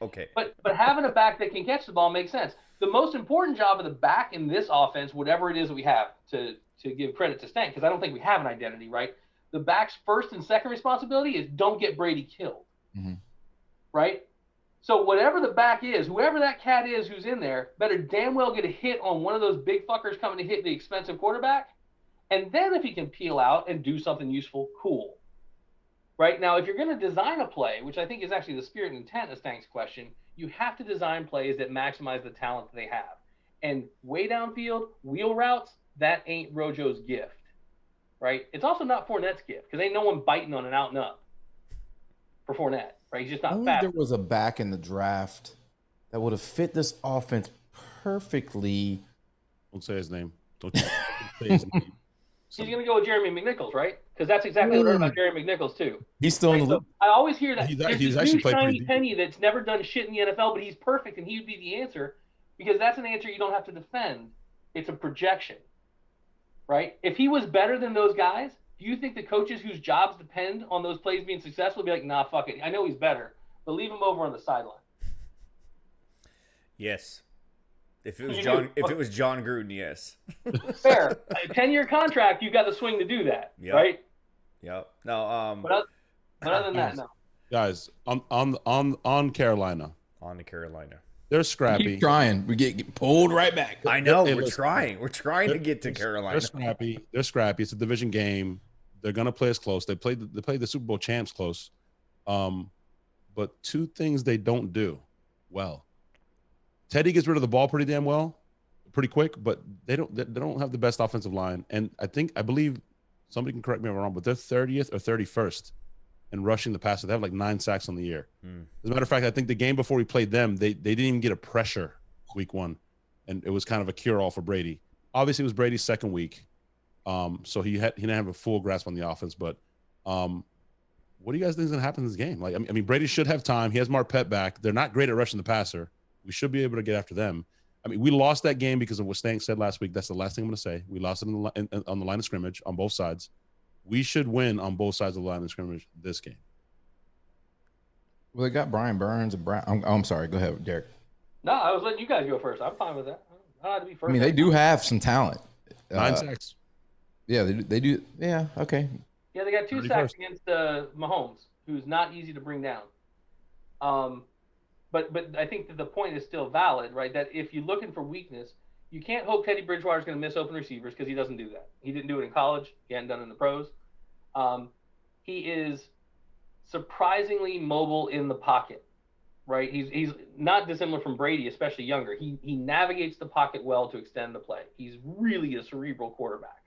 Okay. But having a back that can catch the ball makes sense. The most important job of the back in this offense, whatever it is that we have, to give credit to Stank, because I don't think we have an identity, right? The back's first and second responsibility is don't get Brady killed, right? So whatever the back is, whoever that cat is who's in there, better damn well get a hit on one of those big fuckers coming to hit the expensive quarterback. And then if he can peel out and do something useful, cool. Right? Now, if you're going to design a play, which I think is actually the spirit and intent of Stank's question, you have to design plays that maximize the talent that they have. And way downfield, wheel routes, that ain't Rojo's gift. Right? It's also not Fournette's gift because ain't no one biting on an out and up for Fournette. Right? He's just not fast. There was a back in the draft that would have fit this offense perfectly. Don't say his name. Don't say his name. He's going to go with Jeremy McNichols, right? Because that's exactly what I heard about Jeremy McNichols, too. He's still in the loop. I always hear that. He's actually played shiny penny that's never done shit in the NFL, but he's perfect, and he would be the answer because that's an answer you don't have to defend. It's a projection, right? If he was better than those guys, do you think the coaches whose jobs depend on those plays being successful would be like, nah, fuck it. I know he's better, but leave him over on the sideline? Yes. If it was John Gruden, yes. Fair. A 10-year contract, you got the swing to do that, right? Yep. No. But other than that, no. Guys, on Carolina. On to Carolina. They're scrappy. Keep trying. We get pulled right back. I know. We're trying. We're trying to get to Carolina. They're scrappy. They're scrappy. It's a division game. They're gonna play us close. They played the Super Bowl champs close. But 2 things they don't do well. Teddy gets rid of the ball pretty damn well, pretty quick, but they don't have the best offensive line. And I believe somebody can correct me if I'm wrong, but they're 30th or 31st in rushing the passer. They have like 9 sacks on the year. As a matter of fact, I think the game before we played them, they didn't even get a pressure week 1, and it was kind of a cure-all for Brady. Obviously, it was Brady's second week, so he didn't have a full grasp on the offense. But what do you guys think is going to happen in this game? Like, I mean, Brady should have time. He has Marpet back. They're not great at rushing the passer. We should be able to get after them. I mean, we lost that game because of what Stank said last week. That's the last thing I'm going to say. We lost it on the line of scrimmage on both sides. We should win on both sides of the line of scrimmage this game. Well, they got Brian Burns and I'm sorry. Go ahead, Derek. No, I was letting you guys go first. I'm fine with that. I don't have to be first. I mean, they do have some talent. 9 sacks. Yeah, they do. Yeah, okay. Yeah, they got 2 sacks against Mahomes, who's not easy to bring down. But I think that the point is still valid, right? That if you're looking for weakness, you can't hope Teddy Bridgewater is going to miss open receivers because he doesn't do that. He didn't do it in college. He hadn't done it in the pros. He is surprisingly mobile in the pocket, right? He's not dissimilar from Brady, especially younger. He navigates the pocket well to extend the play. He's really a cerebral quarterback.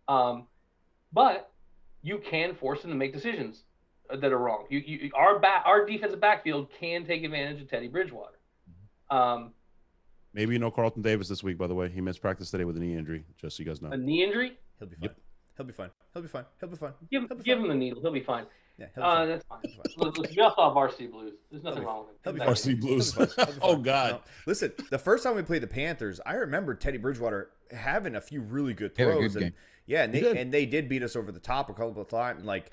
But you can force him to make decisions that are wrong. Our defensive backfield can take advantage of Teddy Bridgewater. Maybe Carlton Davis this week, by the way. He missed practice today with a knee injury, just so you guys know. A knee injury? He'll be fine. Yep. He'll be fine. He'll be fine. He'll be fine. Give him the needle. He'll be fine. Yeah, he'll be fine. That's fine. We all saw Varsity Blues. There's nothing wrong with him. Varsity Blues. Oh, God. No. Listen, the first time we played the Panthers, I remember Teddy Bridgewater having a few really good throws. And they did beat us over the top a couple of times. Like,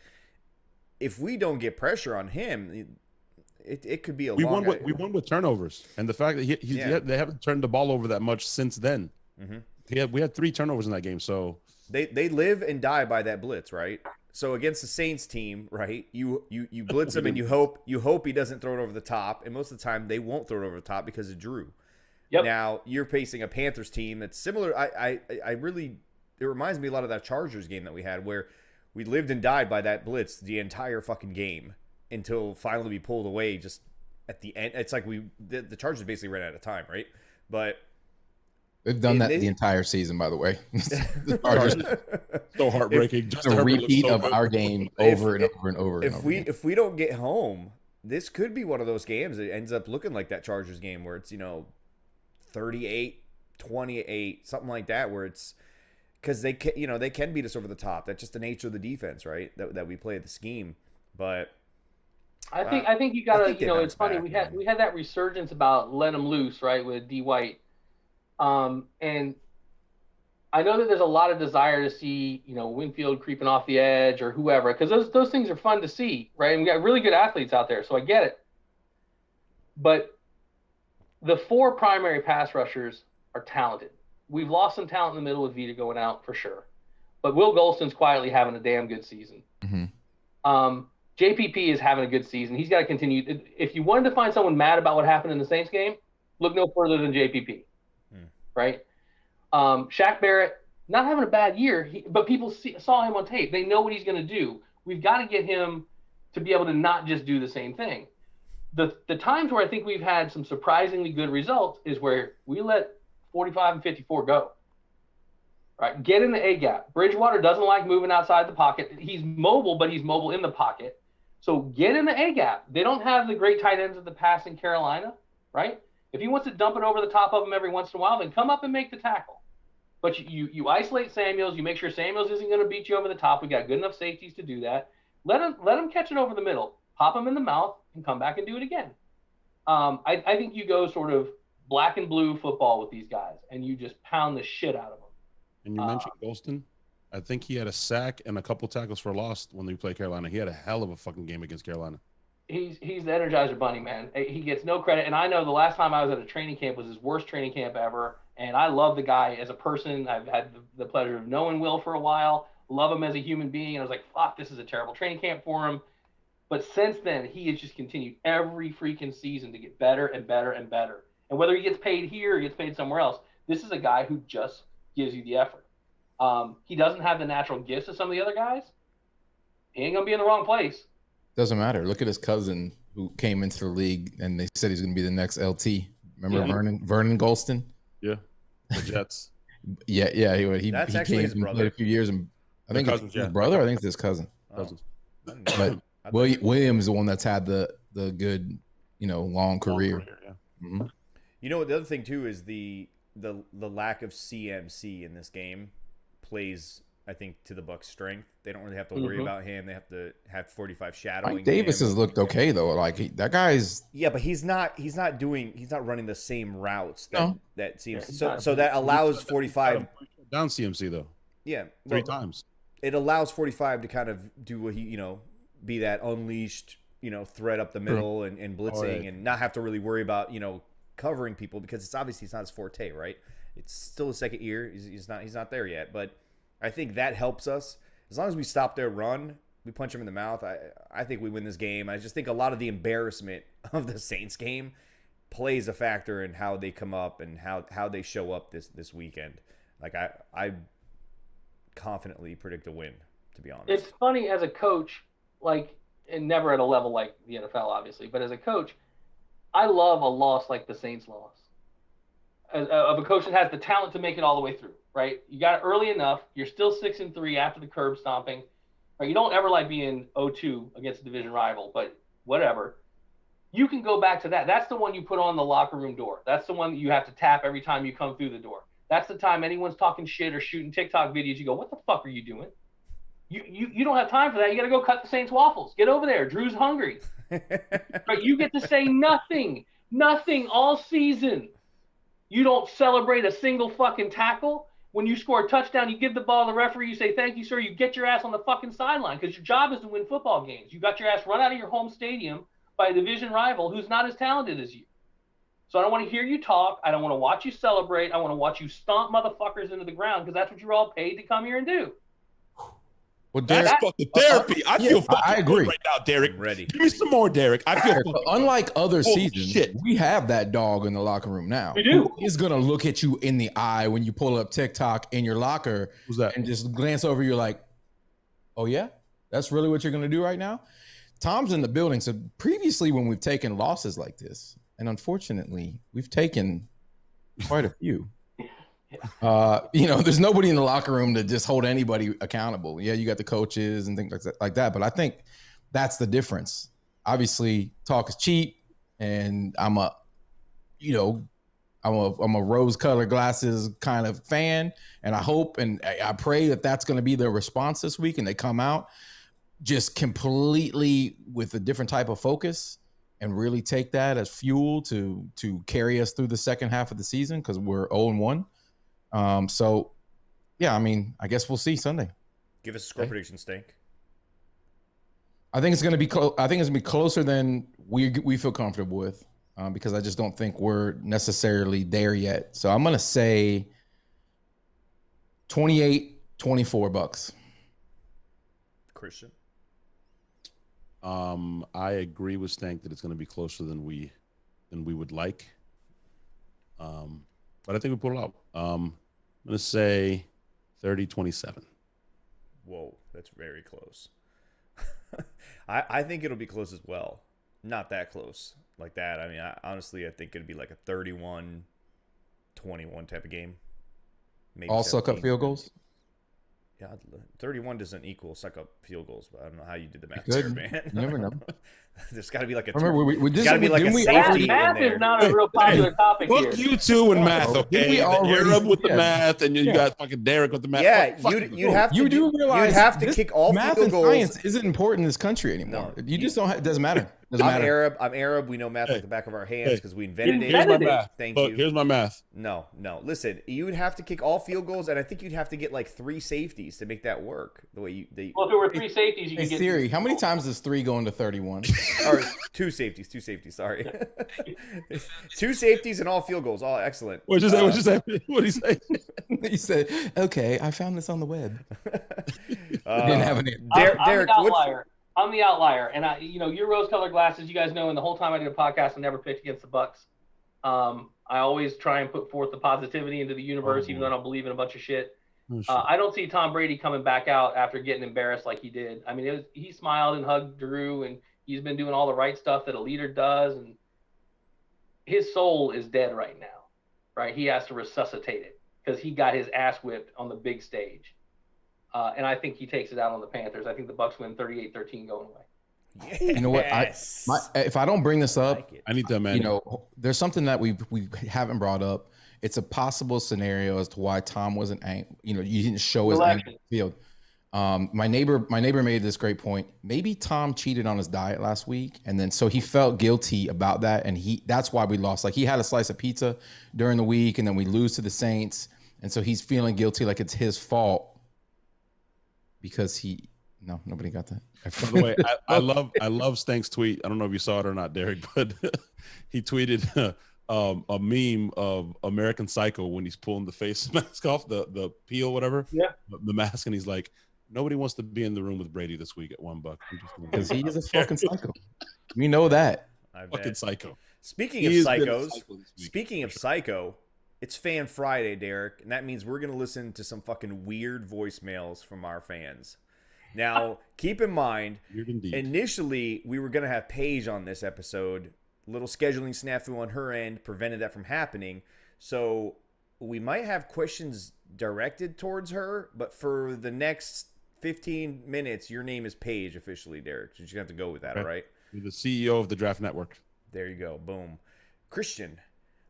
if we don't get pressure on him, it could be a long. We won with turnovers, and the fact that they haven't turned the ball over that much since then. Mm-hmm. We had 3 turnovers in that game, so they live and die by that blitz, right? So against the Saints team, right? You blitz him and you hope he doesn't throw it over the top, and most of the time they won't throw it over the top because of Drew. Yep. Now you're facing a Panthers team that's similar. It reminds me a lot of that Chargers game that we had where we lived and died by that blitz the entire fucking game until finally we pulled away just at the end. It's like the Chargers basically ran out of time, right? But they've done that the entire season, by the way. So heartbreaking. Just a repeat of our game over and over and over. If we don't get home, this could be one of those games that ends up looking like that Chargers game where it's 38-28, something like that, where it's because they can beat us over the top. That's just the nature of the defense, right? That we play the scheme, but. I think you gotta it's funny we had that resurgence about let them loose, right, with D White. And I know that there's a lot of desire to see, Winfield creeping off the edge or whoever, because those things are fun to see, right? And we got really good athletes out there, so I get it. But the 4 primary pass rushers are talented. We've lost some talent in the middle with Vita going out for sure. But Will Golston's quietly having a damn good season. Mm-hmm. JPP is having a good season. He's got to continue. If you wanted to find someone mad about what happened in the Saints game, look no further than JPP. Right? Shaq Barrett, not having a bad year, but people saw him on tape. They know what he's going to do. We've got to get him to be able to not just do the same thing. The times where I think we've had some surprisingly good results is where we let 45 and 54 go. Right? Get in the A gap. Bridgewater doesn't like moving outside the pocket. He's mobile, but he's mobile in the pocket. So get in the A gap. They don't have the great tight ends of the past in Carolina, right? If he wants to dump it over the top of him every once in a while, then come up and make the tackle. But you isolate Samuels. You make sure Samuels isn't going to beat you over the top. We got good enough safeties to do that. Let him catch it over the middle, pop him in the mouth, and come back and do it again. I think you go sort of black and blue football with these guys, and you just pound the shit out of them. And you mentioned Golston. I think he had a sack and a couple tackles for loss when we played Carolina. He had a hell of a fucking game against Carolina. He's the Energizer Bunny, man. He gets no credit. And I know the last time I was at a training camp was his worst training camp ever. And I love the guy as a person. I've had the pleasure of knowing Will for a while. Love him as a human being. And I was like, fuck, this is a terrible training camp for him. But since then, he has just continued every freaking season to get better and better and better. And whether he gets paid here or gets paid somewhere else, this is a guy who just gives you the effort. He doesn't have the natural gifts of some of the other guys. He ain't going to be in the wrong place. Doesn't matter. Look at his cousin who came into the league and they said he's going to be the next LT. Remember Vernon Golston? Yeah, the Jets. He came his brother. Played a few years, and I think it's his brother. I think it's his cousin. Cousins. But Williams is the one that's had the good, long career. Mm-hmm. The other thing too is the lack of CMC in this game plays, I think, to the Bucs' strength. They don't really have to worry about him. They have to have 45 shadowing. Mike Davis has looked okay though. Like that guy's. Yeah, but he's not running the same routes that CMC. So that allows 45 down CMC though. Yeah, three times. It allows 45 to kind of do what he be that unleashed threat up the middle and blitzing and not have to really worry about covering people because it's obviously it's not his forte, right? It's still his second year. He's not there yet, but I think that helps us. As long as we stop their run, we punch them in the mouth, I think we win this game. I just think a lot of the embarrassment of the Saints game plays a factor in how they come up and how they show up this weekend. Like I confidently predict a win, to be honest. It's funny as a coach, and never at a level like the NFL, obviously, but as a coach, I love a loss like the Saints loss. Of a coach that has the talent to make it all the way through, right? You got it early enough. You're still 6-3 after the curb stomping. Right? You don't ever like being 0-2 against a division rival, but whatever. You can go back to that. That's the one you put on the locker room door. That's the one that you have to tap every time you come through the door. That's the time anyone's talking shit or shooting TikTok videos. You go, what the fuck are you doing? You don't have time for that. You got to go cut the Saints waffles. Get over there. Drew's hungry. But you get to say nothing all season. You don't celebrate a single fucking tackle. When you score a touchdown, you give the ball to the referee. You say, thank you, sir. You get your ass on the fucking sideline because your job is to win football games. You got your ass run out of your home stadium by a division rival who's not as talented as you. So I don't want to hear you talk. I don't want to watch you celebrate. I want to watch you stomp motherfuckers into the ground because that's what you're all paid to come here and do. Well, Derek, that's fucking therapy. I feel fucking I agree right now, Derek. I'm ready. Give me some more, Derek. I feel unlike other seasons, we have that dog in the locker room now. We do. He's gonna look at you in the eye when you pull up TikTok in your locker. Who's that? And just glance over. You're like, oh yeah, that's really what you're gonna do right now. Tom's in the building. So previously, when we've taken losses like this, and unfortunately, we've taken quite a few. There's nobody in the locker room to just hold anybody accountable. Yeah, you got the coaches and things like that. But I think that's the difference. Obviously, talk is cheap, and I'm a rose-colored glasses kind of fan, and I hope and I pray that that's going to be their response this week, and they come out just completely with a different type of focus and really take that as fuel to carry us through the second half of the season because we're 0-1. So, yeah, I mean, I guess we'll see Sunday. Give us a score prediction, Stank. I think it's going to be close. I think it's going to be closer than we feel comfortable with because I just don't think we're necessarily there yet. So I'm going to say 28-24 Bucs. Christian? I agree with Stank that it's going to be closer than we would like. But I think we pull it out. I'm going to say 30-27. Whoa, that's very close. I think it'll be close as well. Not that close like that. I mean, honestly, I think it'd be like a 31-21 type of game. Maybe all suck up field goals? Yeah, 31 doesn't equal suck up field goals, but I don't know how you did the math there, man. You never know. There's got to be like a. Remember, we got to be like a safety math in there. is not a real popular topic here. Fuck you two and math, okay? We already Arab with the math, and you got fucking Derek with the math. Yeah, fuck you'd have to. You do realize you'd have to kick all math field and goals. science isn't important in this country anymore. No, you just don't. It doesn't matter. Doesn't matter. I'm Arab. We know math like the back of our hands because we invented it. Here's my math. Thank Look, you. here's my math. No. Listen, you would have to kick all field goals, and I think you'd have to get like 3 safeties to make that work. The way well, if there were 3 safeties, you could get. Siri, how many times does 3 go into 31? Or 2 safeties. Sorry, 2 safeties and all field goals. All excellent. What'd you say? What'd he say? He said, "Okay, I found this on the web." Didn't have any. Derek, I'm the outlier, and your rose-colored glasses. You guys know, and the whole time I did a podcast, I never picked against the Bucs. I always try and put forth the positivity into the universe, even though I don't believe in a bunch of shit. I don't see Tom Brady coming back out after getting embarrassed like he did. I mean, he smiled and hugged Drew, and he's been doing all the right stuff that a leader does, and his soul is dead right now, right? He has to resuscitate it because he got his ass whipped on the big stage. And I think he takes it out on the Panthers. I think the Bucs win 38-13 going away. Yes. You know what? If I don't bring this up, I need to imagine. There's something that we haven't brought up. It's a possible scenario as to why Tom wasn't angry. You didn't show his anger in the field. My neighbor made this great point. Maybe Tom cheated on his diet last week, and then so he felt guilty about that, and that's why we lost. Like he had a slice of pizza during the week, and then we lose to the Saints, and so he's feeling guilty, like it's his fault. Because nobody got that. By the way, I love Stank's tweet. I don't know if you saw it or not, Derek, but he tweeted a meme of American Psycho when he's pulling the face mask off, the peel, whatever. Yeah. The mask, and he's like, nobody wants to be in the room with Brady this week at $1. Because he is a fucking psycho. We know that. Fucking psycho. Speaking of psycho, it's Fan Friday, Derek, and that means we're going to listen to some fucking weird voicemails from our fans. Now, keep in mind, initially we were going to have Paige on this episode. Little scheduling snafu on her end prevented that from happening. So we might have questions directed towards her, but for the next 15 minutes, your name is Paige officially, Derek. So you're going to have to go with that, all right? You're the CEO of the Draft Network. There you go. Boom. Christian.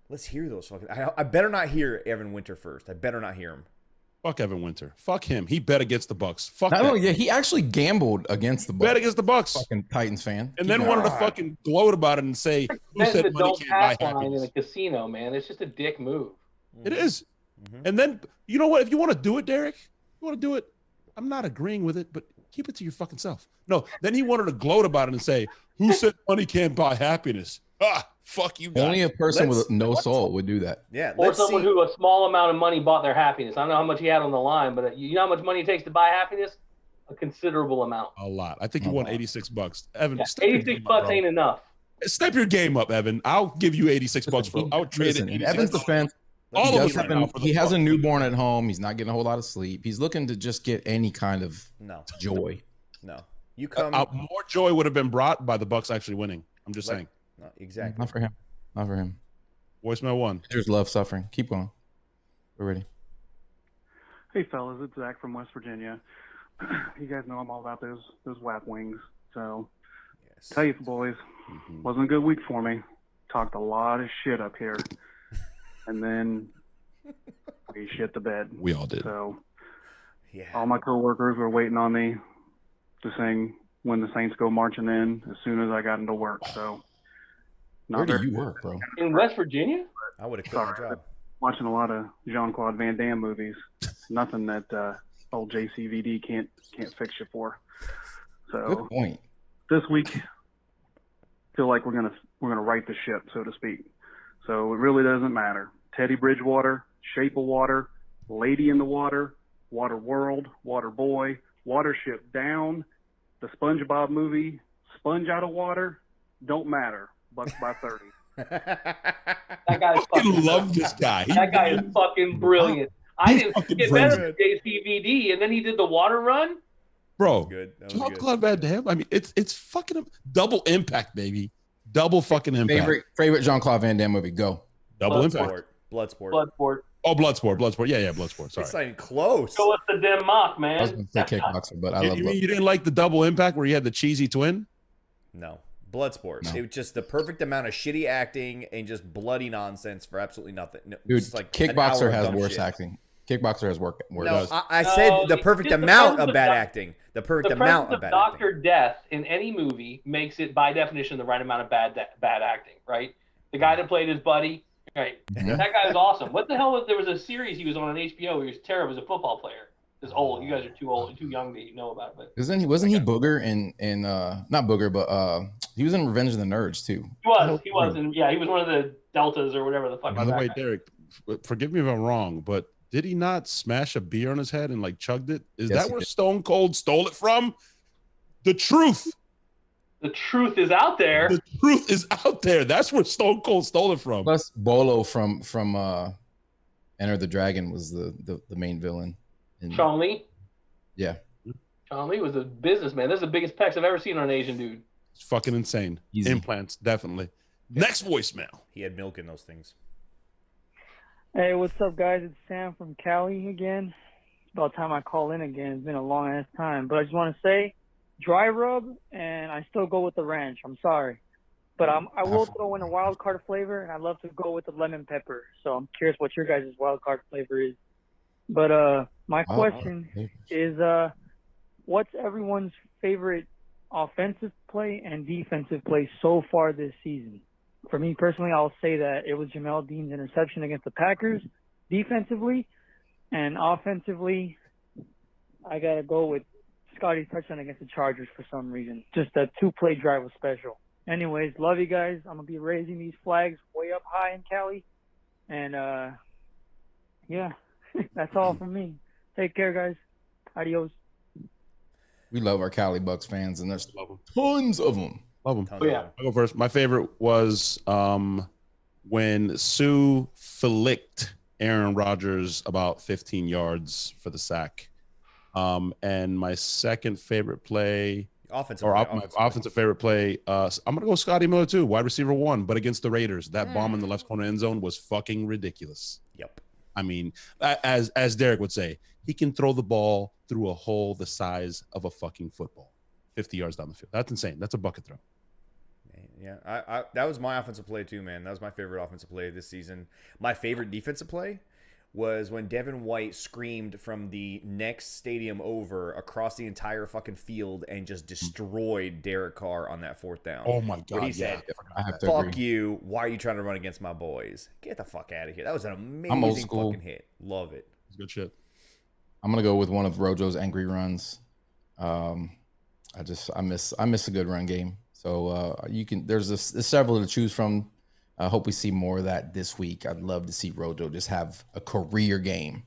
Let's hear those fucking. I better not hear Evan Winter first. I better not hear him. Fuck Evan Winter. Fuck him. He bet against the Bucs. Fuck No, that. yeah, he actually gambled against the Bucs. Bet against the Bucs. Fucking Titans fan. And then wanted to fucking gloat about it and say, "Who said money can't buy happiness?" In a casino, man. It's just a dick move. It is. And then you know what? If you want to do it, Derek, you want to do it. I'm not agreeing with it, but keep it to your fucking self. No. Then he wanted to gloat about it and say, "Who said money can't buy happiness?" Fuck you guys. Only a person with no soul would do that. Yeah. Or someone who a small amount of money bought their happiness. I don't know how much he had on the line, but you know how much money it takes to buy happiness? A considerable amount. A lot. I think you won $86. Evan, yeah, $86 ain't enough. Step your game up, Evan. I'll give you $86 for. I would trade it. In Evan's defense, he has a newborn at home. He's not getting a whole lot of sleep. He's looking to just get any kind of joy. No, you come. More joy would have been brought by the Bucs actually winning. I'm just saying. No, exactly. Not for him. Voicemail 1. There's love suffering. Keep going. We're ready. Hey fellas, it's Zach from West Virginia. You guys know I'm all about those WAP wings. So, tell you boys, wasn't a good week for me. Talked a lot of shit up here, and then we shit the bed. We all did. So, all my coworkers were waiting on me to sing "When the Saints Go Marching In" as soon as I got into work. So, where do you work, bro? In West Virginia? I would have quit my job. Watching a lot of Jean-Claude Van Damme movies. Nothing that old JCVD can't fix you for. So good point. This week, feel like we're gonna right the ship, so to speak. So it really doesn't matter. Teddy Bridgewater, Shape of Water, Lady in the Water, Water World, Water Boy, Watership Down, the SpongeBob movie, Sponge Out of Water, don't matter. Bucs by 30. That guy's fucking love this guy. That guy is fucking brilliant. I didn't get better than JCVD, and then he did the water run. Bro, Jean-Claude Van Damme. I mean, it's fucking double impact, baby. Double fucking impact. Favorite Jean-Claude Van Damme movie? Go. Double impact. Bloodsport. Oh, Bloodsport. Yeah, Bloodsport. Sorry. It's not even close. Show us the damn mock, man. I was going to say Kickboxer, but I love You mean you didn't like the double impact where you had the cheesy twin? No. Bloodsport. No. It was just the perfect amount of shitty acting and just bloody nonsense for absolutely nothing. No, Dude, like Kickboxer has worse acting. Kickboxer has worse. No, I said the perfect amount of bad acting. The perfect amount of bad acting. Dr. Death in any movie makes it, by definition, the right amount of bad acting, right? The guy that played his buddy, right? Yeah. That guy was awesome. What the hell was there was a series he was on HBO. He was terrible. He was a football player. He's old. You guys are too old, too young to know about it. But wasn't he Booger in not Booger, but he was in Revenge of the Nerds too. He was he was one of the Deltas or whatever the fuck. By the way, Derek, forgive me if I'm wrong, but did he not smash a beer on his head and like chugged it? Is that where Stone Cold stole it from? The truth. The truth is out there. The truth is out there. That's where Stone Cold stole it from. Plus, Bolo from Enter the Dragon was the main villain. Chong Li? Yeah. Chong Li was a businessman. This is the biggest pecs I've ever seen on an Asian dude. It's fucking insane. Easy. Implants, definitely. Next voicemail. He had milk in those things. Hey, what's up, guys? It's Sam from Cali again. It's about time I call in again. It's been a long-ass time. But I just want to say, dry rub, and I still go with the ranch. I'm sorry. But I will throw in a wild card flavor, and I love to go with the lemon pepper. So I'm curious what your guys' wild card flavor is. But my question is, what's everyone's favorite offensive play and defensive play so far this season? For me personally, I'll say that it was Jamel Dean's interception against the Packers defensively, and offensively, I got to go with Scotty's touchdown against the Chargers for some reason. Just that two-play drive was special. Anyways, love you guys. I'm going to be raising these flags way up high in Cali. And, yeah, that's all from me. Take care, guys. Adios. We love our Cali Bucs fans, and there's tons of them. Love them. Oh, yeah. I'll go first. My favorite was when Sue flicked Aaron Rodgers about 15 yards for the sack. And my second favorite play, offensive favorite play, I'm going to go Scotty Miller too, wide receiver 1, but against the Raiders. That bomb in the left corner end zone was fucking ridiculous. Yep. I mean, as Derek would say, he can throw the ball through a hole the size of a fucking football, 50 yards down the field. That's insane. That's a bucket throw. Yeah, I that was my offensive play too, man. That was my favorite offensive play this season. My favorite defensive play was when Devin White screamed from the next stadium over across the entire fucking field and just destroyed Derek Carr on that 4th down. Oh my God! Where he said, I have to "Fuck agree. you! Why are you trying to run against my boys? Get the fuck out of here!" That was an amazing fucking hit. Love it. It's good shit. I'm gonna go with one of Rojo's angry runs. I miss a good run game. So there's several to choose from. I hope we see more of that this week. I'd love to see Rojo just have a career game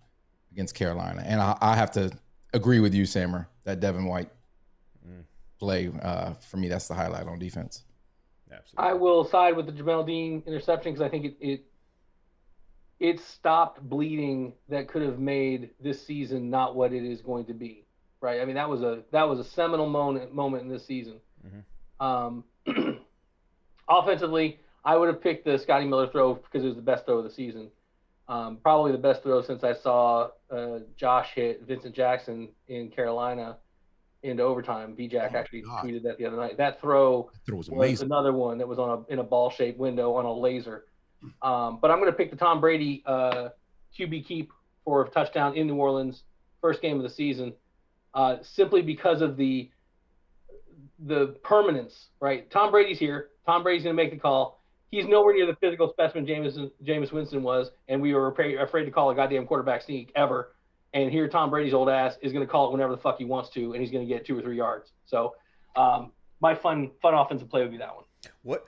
against Carolina. And I have to agree with you, Sammer, that Devin White play, for me, that's the highlight on defense. Absolutely. I will side with the Jamel Dean interception because I think it stopped bleeding that could have made this season not what it is going to be, right? I mean, that was a seminal moment in this season. Mm-hmm. Offensively, I would have picked the Scotty Miller throw because it was the best throw of the season. Probably the best throw since I saw Josh hit Vincent Jackson in Carolina into overtime. B-Jack actually tweeted that the other night. That throw was another one that was in a ball-shaped window on a laser. But I'm going to pick the Tom Brady QB keep for a touchdown in New Orleans, first game of the season, simply because of the permanence, right? Tom Brady's here. Tom Brady's going to make the call. He's nowhere near the physical specimen Jameis Winston was, and we were afraid to call a goddamn quarterback sneak ever. And here Tom Brady's old ass is going to call it whenever the fuck he wants to, and he's going to get 2 or 3 yards. So my fun offensive play would be that one.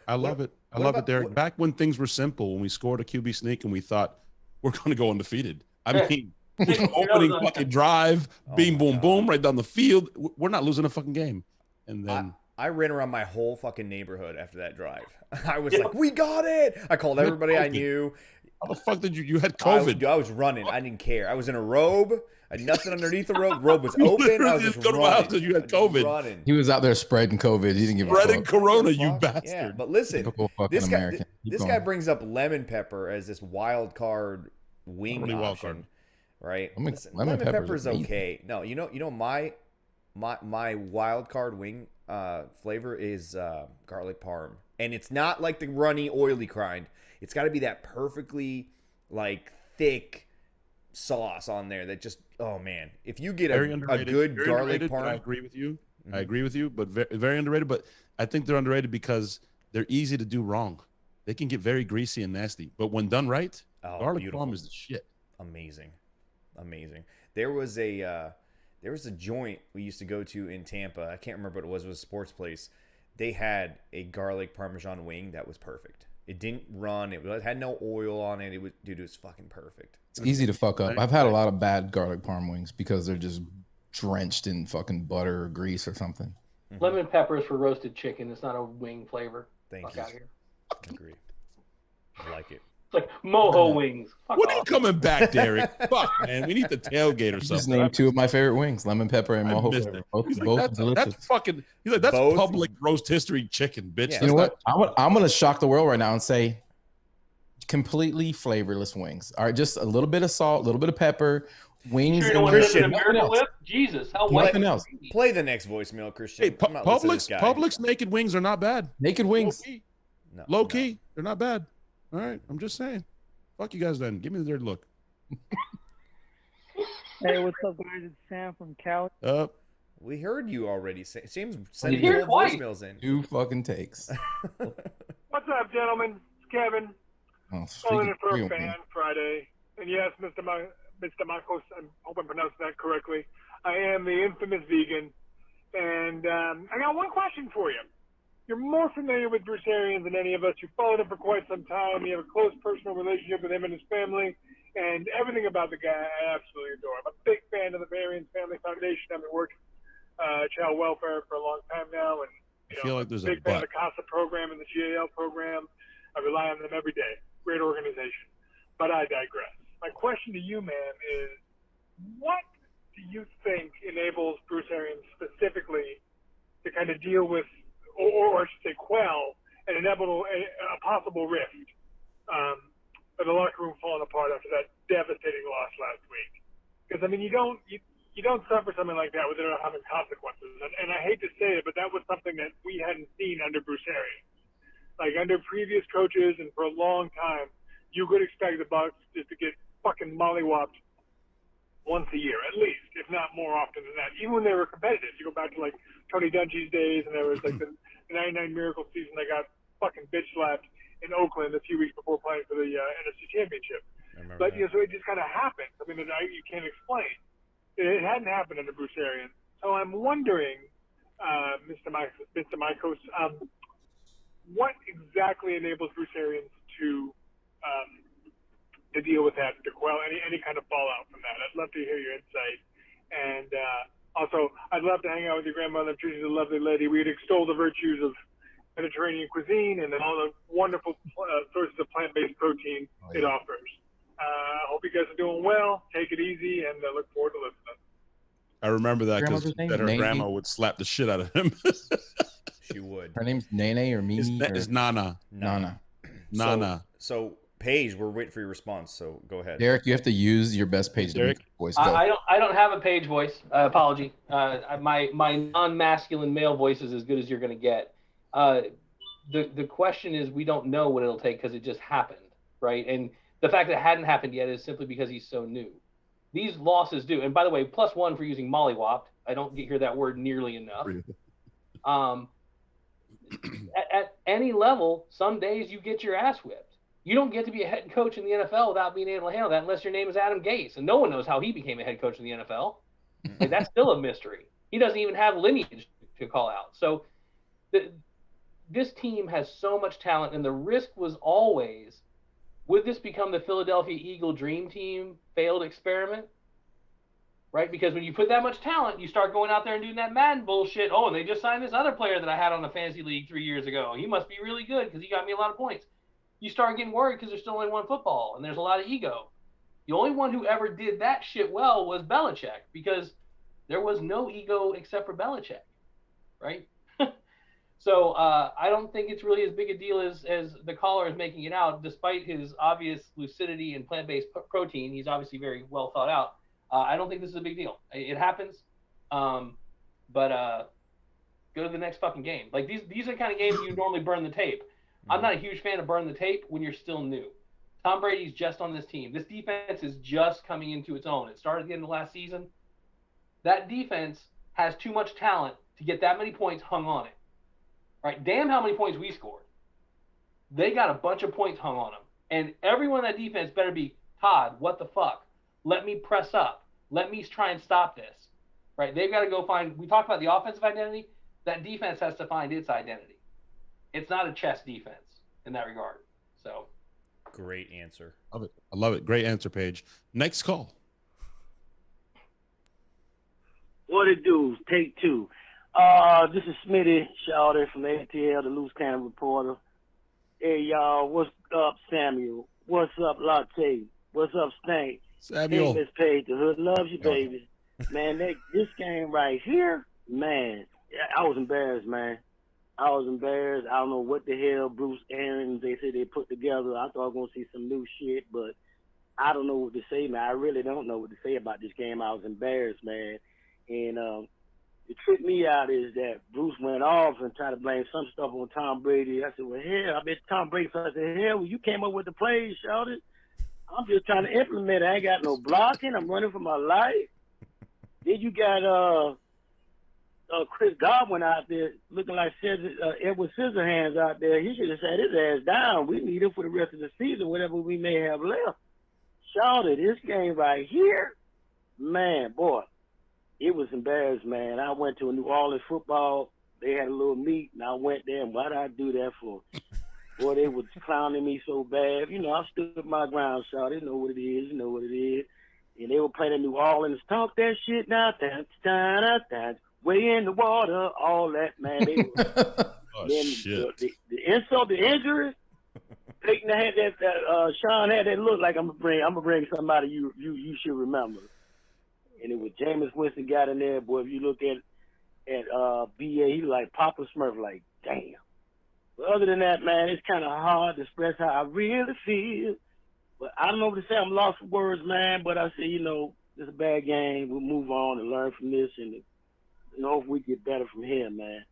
I love it, Derek. Back when things were simple, when we scored a QB sneak and we thought we're going to go undefeated. I mean, opening fucking drive, boom, boom, right down the field. We're not losing a fucking game. And then I ran around my whole fucking neighborhood after that drive. I was like, we got it. I called everybody I knew. How the fuck did you had COVID? I was running. I didn't care. I was in a robe. I had nothing underneath the robe. Robe was open. I was just running. You had COVID. He was out there spreading COVID. He didn't give a fuck. Spreading corona, you bastard. Yeah, but listen, this guy brings up lemon pepper as this wild card wing option, right? Listen, lemon pepper is okay. No, you know my wild card wing flavor is garlic parm, and it's not like the runny oily kind. It's got to be that perfectly like thick sauce on there that just, oh man, if you get a good garlic parm. I agree with you. I agree with you, but very, very underrated. But I think they're underrated because they're easy to do wrong. They can get very greasy and nasty, but when done right, garlic parm is the shit. Amazing. There was a joint we used to go to in Tampa. I can't remember what it was. It was a sports place. They had a garlic Parmesan wing that was perfect. It didn't run. It had no oil on it. It was fucking perfect. It's easy to fuck up. I've had a lot of bad garlic parm wings because they're just drenched in fucking butter or grease or something. Mm-hmm. Lemon pepper is for roasted chicken. It's not a wing flavor. Thank you. Out here. Agree. I like it. It's like mojo wings. When are you coming back, Derek? Fuck, man. We need the tailgate or something. Just named 2 of my favorite wings, lemon pepper and mojo flavor. Both delicious. That's fucking. He's like, that's both public roast history chicken, bitch. Yeah, you know what? I'm gonna shock the world right now and say, completely flavorless wings. All right, just a little bit of salt, a little bit of pepper. Wings and Christian. Jesus, how white? Nothing else. Play the next voicemail, Christian. Hey, Publix naked wings are not bad. Naked wings, low key, they're not bad. All right, I'm just saying. Fuck you guys then. Give me the dirty look. Hey, what's up, guys? It's Sam from Cali. We heard you already. Sam's sending voicemails in. 2 fucking takes. What's up, gentlemen? It's Kevin. Calling it for a fan Friday. And yes, Mr. Marcos, I hope I'm pronouncing that correctly. I am the infamous vegan. And I got one question for you. You're more familiar with Bruce Arians than any of us. You've followed him for quite some time. You have a close personal relationship with him and his family. And everything about the guy I absolutely adore. I'm a big fan of the Arians Family Foundation. I've been working child welfare for a long time now. And I feel like there's a big fan of the CASA program and the GAL program. I rely on them every day. Great organization. But I digress. My question to you, man, is what do you think enables Bruce Arians specifically to kind of deal with, or I should say quell, a possible rift of the locker room falling apart after that devastating loss last week? Because, I mean, you don't suffer something like that without having consequences. And I hate to say it, but that was something that we hadn't seen under Bruce Arians. Like under previous coaches and for a long time, you could expect the Bucs just to get fucking mollywopped once a year, at least, if not more often than that. Even when they were competitive, you go back to like Tony Dungy's days, and there was like the '99 Miracle season. They got fucking bitch slapped in Oakland a few weeks before playing for the NFC Championship. But so it just kind of happened. I mean, you can't explain. It hadn't happened under Bruce Arians. So I'm wondering, Mr. Mikos, what exactly enables Bruce Arians to deal with that, to quell any kind of fallout from that? I'd love to hear your insight. And also, I'd love to hang out with your grandmother. She's a lovely lady. We'd extol the virtues of Mediterranean cuisine and all the wonderful sources of plant-based protein it offers. I hope you guys are doing well. Take it easy, and I look forward to listening. I remember that because her grandma would slap the shit out of him. She would. Her name's Nene or Mimi? It's Nana. Nana. So Paige, we're waiting for your response. So go ahead. Derek, you have to use your best Paige voice. I don't have a Paige voice. Apology. My non-masculine male voice is as good as you're going to get. The question is, we don't know what it'll take because it just happened, right? And the fact that it hadn't happened yet is simply because he's so new. These losses do. And by the way, +1 for using mollywopped. I don't hear that word nearly enough. At any level, some days you get your ass whipped. You don't get to be a head coach in the NFL without being able to handle that unless your name is Adam Gase. And no one knows how he became a head coach in the NFL. And that's still a mystery. He doesn't even have lineage to call out. So this team has so much talent, and the risk was always, would this become the Philadelphia Eagle dream team failed experiment? Right? Because when you put that much talent, you start going out there and doing that Madden bullshit. Oh, and they just signed this other player that I had on the fantasy league 3 years ago. He must be really good because he got me a lot of points. You start getting worried because there's still only one football, and there's a lot of ego. The only one who ever did that shit well was Belichick, because there was no ego except for Belichick, right? So I don't think it's really as big a deal as the caller is making it out. Despite his obvious lucidity and plant-based protein, he's obviously very well thought out. I don't think this is a big deal. It happens, but go to the next fucking game. Like these are the kind of games you normally burn the tape. I'm not a huge fan of burn the tape when you're still new. Tom Brady's just on this team. This defense is just coming into its own. It started at the end of last season. That defense has too much talent to get that many points hung on it. Right? Damn how many points we scored. They got a bunch of points hung on them. And everyone on that defense better be, Todd, what the fuck? Let me press up. Let me try and stop this. Right? They've got to go find, we talked about the offensive identity. That defense has to find its identity. It's not a chess defense in that regard. So. Great answer. Love it. I love it. Great answer, Paige. Next call. What it do? Take two. This is Smitty Shawty from ATL, the Loose Cannon Reporter. Hey, y'all. What's up, Samuel? What's up, Latte? What's up, Stank? Samuel. Hey, Miss Paige. The hood loves you, baby. Man, this game right here, man, I was embarrassed, man. I was embarrassed. I don't know what the hell Bruce Arians, they said they put together. I thought I was going to see some new shit, but I don't know what to say, man. I really don't know what to say about this game. I was embarrassed, man. And it tripped me out is that Bruce went off and tried to blame some stuff on Tom Brady. I said, well, hell, I bet Tom Brady. So I said, hell, well, you came up with the plays, shouted. I'm just trying to implement it. I ain't got no blocking. I'm running for my life. Then you got Chris Godwin out there looking like Edward Scissorhands out there. He should have sat his ass down. We need him for the rest of the season, whatever we may have left. Shouted, this game right here, man, boy, it was embarrassed, man. I went to a New Orleans football. They had a little meet, and I went there, and what did I do that for? Boy, they was clowning me so bad. You know, I stood my ground, shouted. You know what it is. You know what it is. And they were playing in New Orleans. Talk that shit now. Way in the water, all that, man. They were, then shit. The insult, the injury. Peyton had that. Sean had that look like I'm gonna bring somebody you should remember. And it was Jameis Winston got in there, boy. If you look at BA, he like Papa Smurf, like damn. But other than that, man, it's kind of hard to express how I really feel. But I don't know what to say. I'm lost for words, man. But I say, you know, it's a bad game. We'll move on and learn from this, and hope we get better from here, man.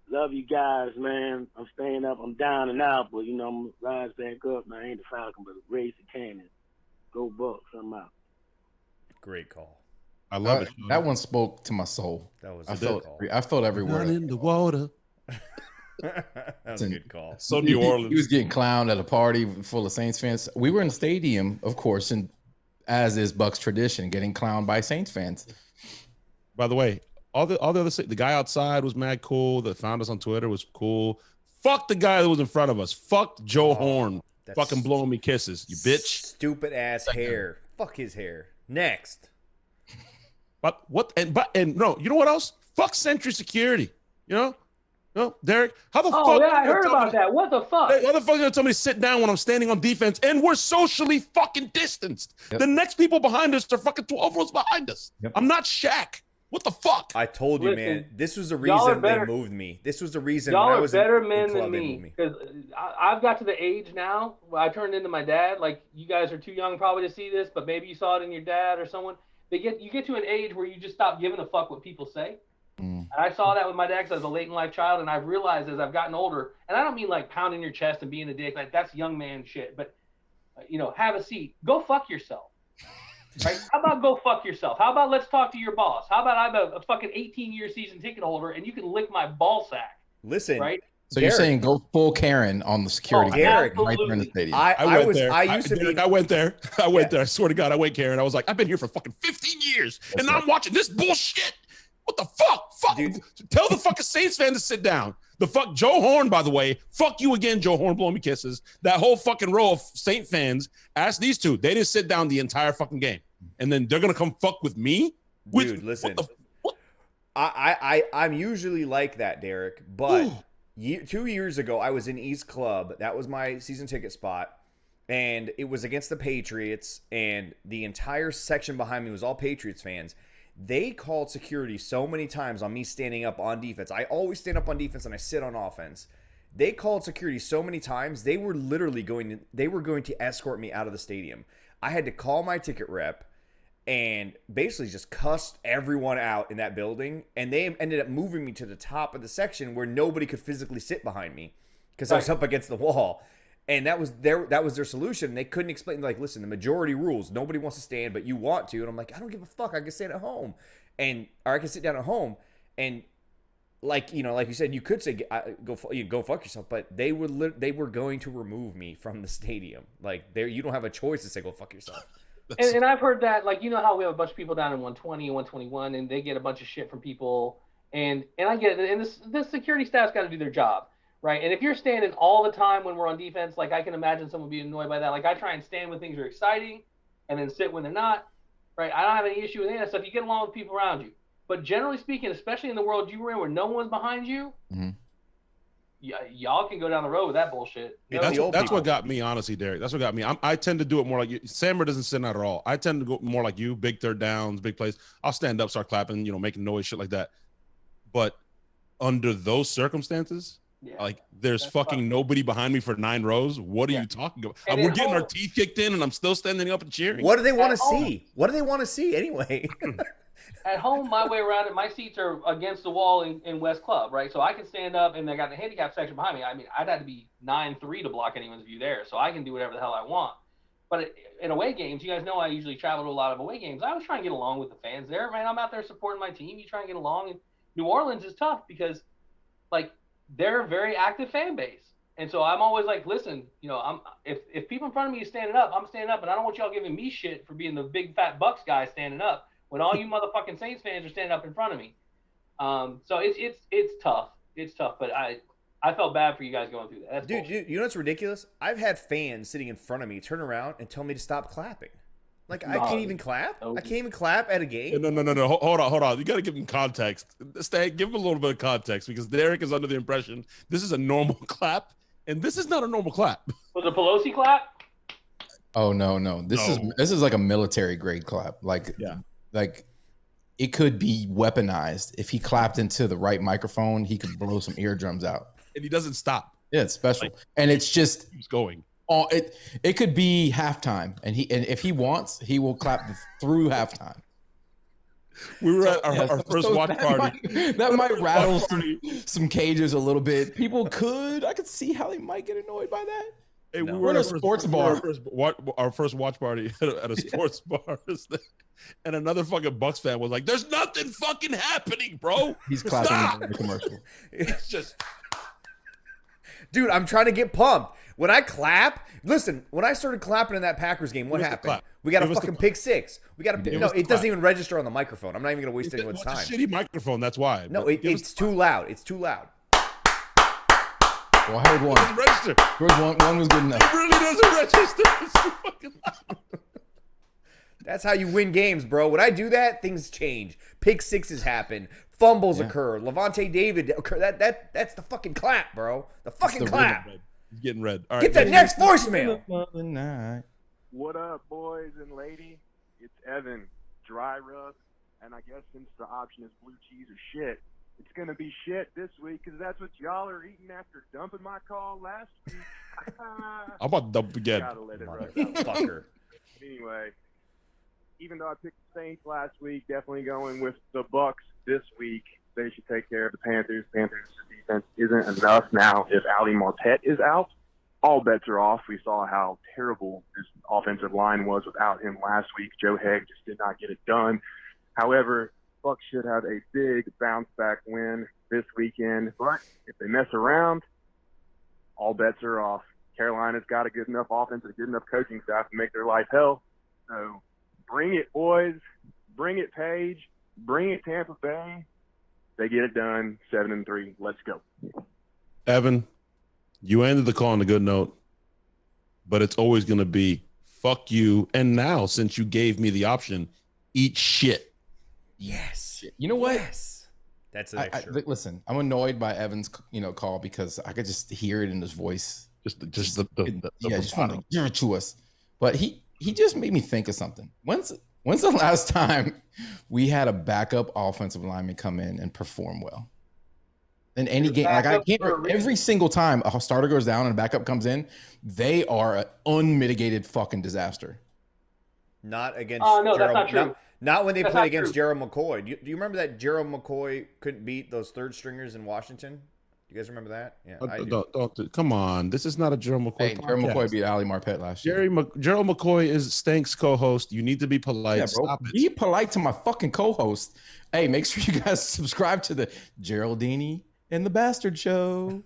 Love you guys, man. I'm staying up. I'm down and out, but, you know, I'm going to rise back up, man. I ain't the Falcon, but a race of cannon. Go Bucs. I'm out. Great call. I love it. That one spoke to my soul. That was I a felt, good call. I felt every Down word. in the water. That was a good call. So New Orleans. He was getting clowned at a party full of Saints fans. We were in the stadium, of course, and as is Bucs tradition, getting clowned by Saints fans. By the way, all the other the guy outside was mad cool. That found us on Twitter was cool. Fuck the guy that was in front of us. Fuck Joe Horn. Fucking blowing me kisses, you bitch. Stupid ass hair. Fuck his hair. Next. But what? And no, you know what else? Fuck Sentry Security. You know? No, Derek. How the fuck? Oh yeah, I heard about that. What the fuck? How the fuck gonna tell me to sit down when I'm standing on defense and we're socially fucking distanced? Yep. The next people behind us are fucking 12 rows behind us. Yep. I'm not Shaq. What the fuck? I told you, Listen, man. This was the y'all are reason they better- moved me. This was the reason Y'all when I are was better in men club, than they me moved me. because I've got to the age now where I turned into my dad. Like you guys are too young probably to see this, but maybe you saw it in your dad or someone. You get to an age where you just stop giving a fuck what people say. And I saw that with my dad because I was a late in life child, and I've realized as I've gotten older, and I don't mean like pounding your chest and being a dick, like that's young man shit, but have a seat. Go fuck yourself. Right? How about go fuck yourself? How about let's talk to your boss? How about I'm a fucking 18-year season ticket holder and you can lick my ball sack? Listen, right? So you're saying go full Karen on the security Derek, right there in the stadium. I went there. I went there. I swear to God, I went, Karen. I was like, I've been here for fucking 15 years, and now I'm watching this bullshit. What the fuck? Fuck. Dude. Tell the fucking Saints fan to sit down. The fuck Joe Horn, by the way. Fuck you again, Joe Horn, blowing me kisses. That whole fucking row of Saint fans. Ask these two. They didn't sit down the entire fucking game, and then they're gonna come fuck with me. Dude, listen. I'm usually like that, Derek, but 2 years ago I was in East Club. That was my season ticket spot, and it was against the Patriots, and the entire section behind me was all Patriots fans. They called security so many times on me standing up on defense. I always stand up on defense and I sit on offense. They called security so many times, they were literally going to escort me out of the stadium. I had to call my ticket rep and basically just cussed everyone out in that building. And they ended up moving me to the top of the section where nobody could physically sit behind me because I was up against the wall. And that was their solution. They couldn't explain, like, listen, the majority rules. Nobody wants to stand, but you want to. And I'm like, I don't give a fuck. I can stand at home. Or I can sit down at home. And like you said, you could say go fuck yourself, but they were going to remove me from the stadium. Like, you don't have a choice to say go fuck yourself. And I've heard that, like, you know how we have a bunch of people down in 120 and 121, and they get a bunch of shit from people. And I get it. And the security staff's got to do their job. Right. And if you're standing all the time when we're on defense, like I can imagine someone being annoyed by that. Like I try and stand when things are exciting and then sit when they're not. Right. I don't have any issue with any of that stuff. You get along with people around you. But generally speaking, especially in the world you were in where no one's behind you, y'all can go down the road with that bullshit. That's what got me, honestly, Derek. That's what got me. I tend to do it more like you. Sammer doesn't sit out at all. I tend to go more like you, big third downs, big plays. I'll stand up, start clapping, making noise, shit like that. But under those circumstances, like there's fucking nobody behind me for 9 rows. What are you talking about? We're getting our teeth kicked in and I'm still standing up and cheering. What do they want to see? What do they want to see anyway? At home, my way around it, my seats are against the wall in West Club, right? So I can stand up and they got the handicap section behind me. I mean, I'd have to be 9'3" to block anyone's view there. So I can do whatever the hell I want. But in away games, you guys know I usually travel to a lot of away games. I was trying to get along with the fans there, man. I'm out there supporting my team. You try and get along. And New Orleans is tough because, like, they're a very active fan base. And so I'm always like, listen, if people in front of me is standing up, I'm standing up, and I don't want y'all giving me shit for being the big fat Bucs guy standing up when all you motherfucking Saints fans are standing up in front of me. So it's tough. It's tough, but I felt bad for you guys going through that. That's dude, you know what's ridiculous? I've had fans sitting in front of me turn around and tell me to stop clapping. Like, I can't even clap. I can't even clap at a game. No. Hold on. You got to give him context. Stan, give him a little bit of context because Derek is under the impression this is a normal clap, and this is not a normal clap. Was it Pelosi clap? Oh no. This is like a military grade clap. Like it could be weaponized. If he clapped into the right microphone, he could blow some eardrums out. And he doesn't stop. Yeah, it's special. And it's just keeps going. Oh, it could be halftime, and if he wants, he will clap through halftime. We were at our first watch party. That might rattle some cages a little bit. I could see how they might get annoyed by that. Hey, No. We're in a sports bar. Our first watch party at a sports bar, and another fucking Bucs fan was like, "There's nothing fucking happening, bro." He's clapping in the commercial. It's just, dude, I'm trying to get pumped. When I clap, listen. When I started clapping in that Packers game, what happened? We got a fucking pick six. We got a no. It doesn't even register on the microphone. I'm not even gonna waste anyone's time. It's a shitty microphone. That's why. No, it's too loud. It's too loud. Well, I heard one. It doesn't register. One was good enough. It really doesn't register. It's too fucking loud. That's how you win games, bro. When I do that, things change. Pick sixes happen. Fumbles occur. Levante David occur. That's the fucking clap, bro. The fucking clap. He's getting red. All right, get the next voicemail. What up, boys and lady? It's Evan, dry rub, and I guess since the option is blue cheese or shit, it's going to be shit this week because that's what y'all are eating after dumping my call last week. I'm about to dump again. Gotta let it run. Fucker. Anyway, even though I picked the Saints last week, definitely going with the Bucs this week. They should take care of the Panthers. Panthers' defense isn't enough now. If Ali Marpet is out, all bets are off. We saw how terrible this offensive line was without him last week. Joe Haeg just did not get it done. However, Bucs should have a big bounce-back win this weekend. But if they mess around, all bets are off. Carolina's got a good enough offense and a good enough coaching staff to make their life hell. So bring it, boys. Bring it, Paige. Bring it, Tampa Bay. They get it done. 7-3. Let's go. Evan, you ended the call on a good note, but it's always going to be fuck you. And now, since you gave me the option, eat shit. Yes. You know what? Yes. That's an extra. Listen, I'm annoyed by Evan's call because I could just hear it in his voice. Just just want to give it to us. But he just made me think of something. When's the last time we had a backup offensive lineman come in and perform well? In any game, like I can't. Every single time a starter goes down and a backup comes in, they are an unmitigated fucking disaster. Not against. Oh no, that's not true. Not when they played against Gerald McCoy. Do you remember that Gerald McCoy couldn't beat those third stringers in Washington? Do you guys remember that? Yeah, I do. Don't, come on. This is not a Gerald McCoy. Hey, Gerald McCoy beat Ali Marpet last year. Gerald McCoy is Stank's co-host. You need to be polite. Yeah, bro. Stop it. Be polite to my fucking co-host. Hey, make sure you guys subscribe to the Geraldini and the Bastard Show.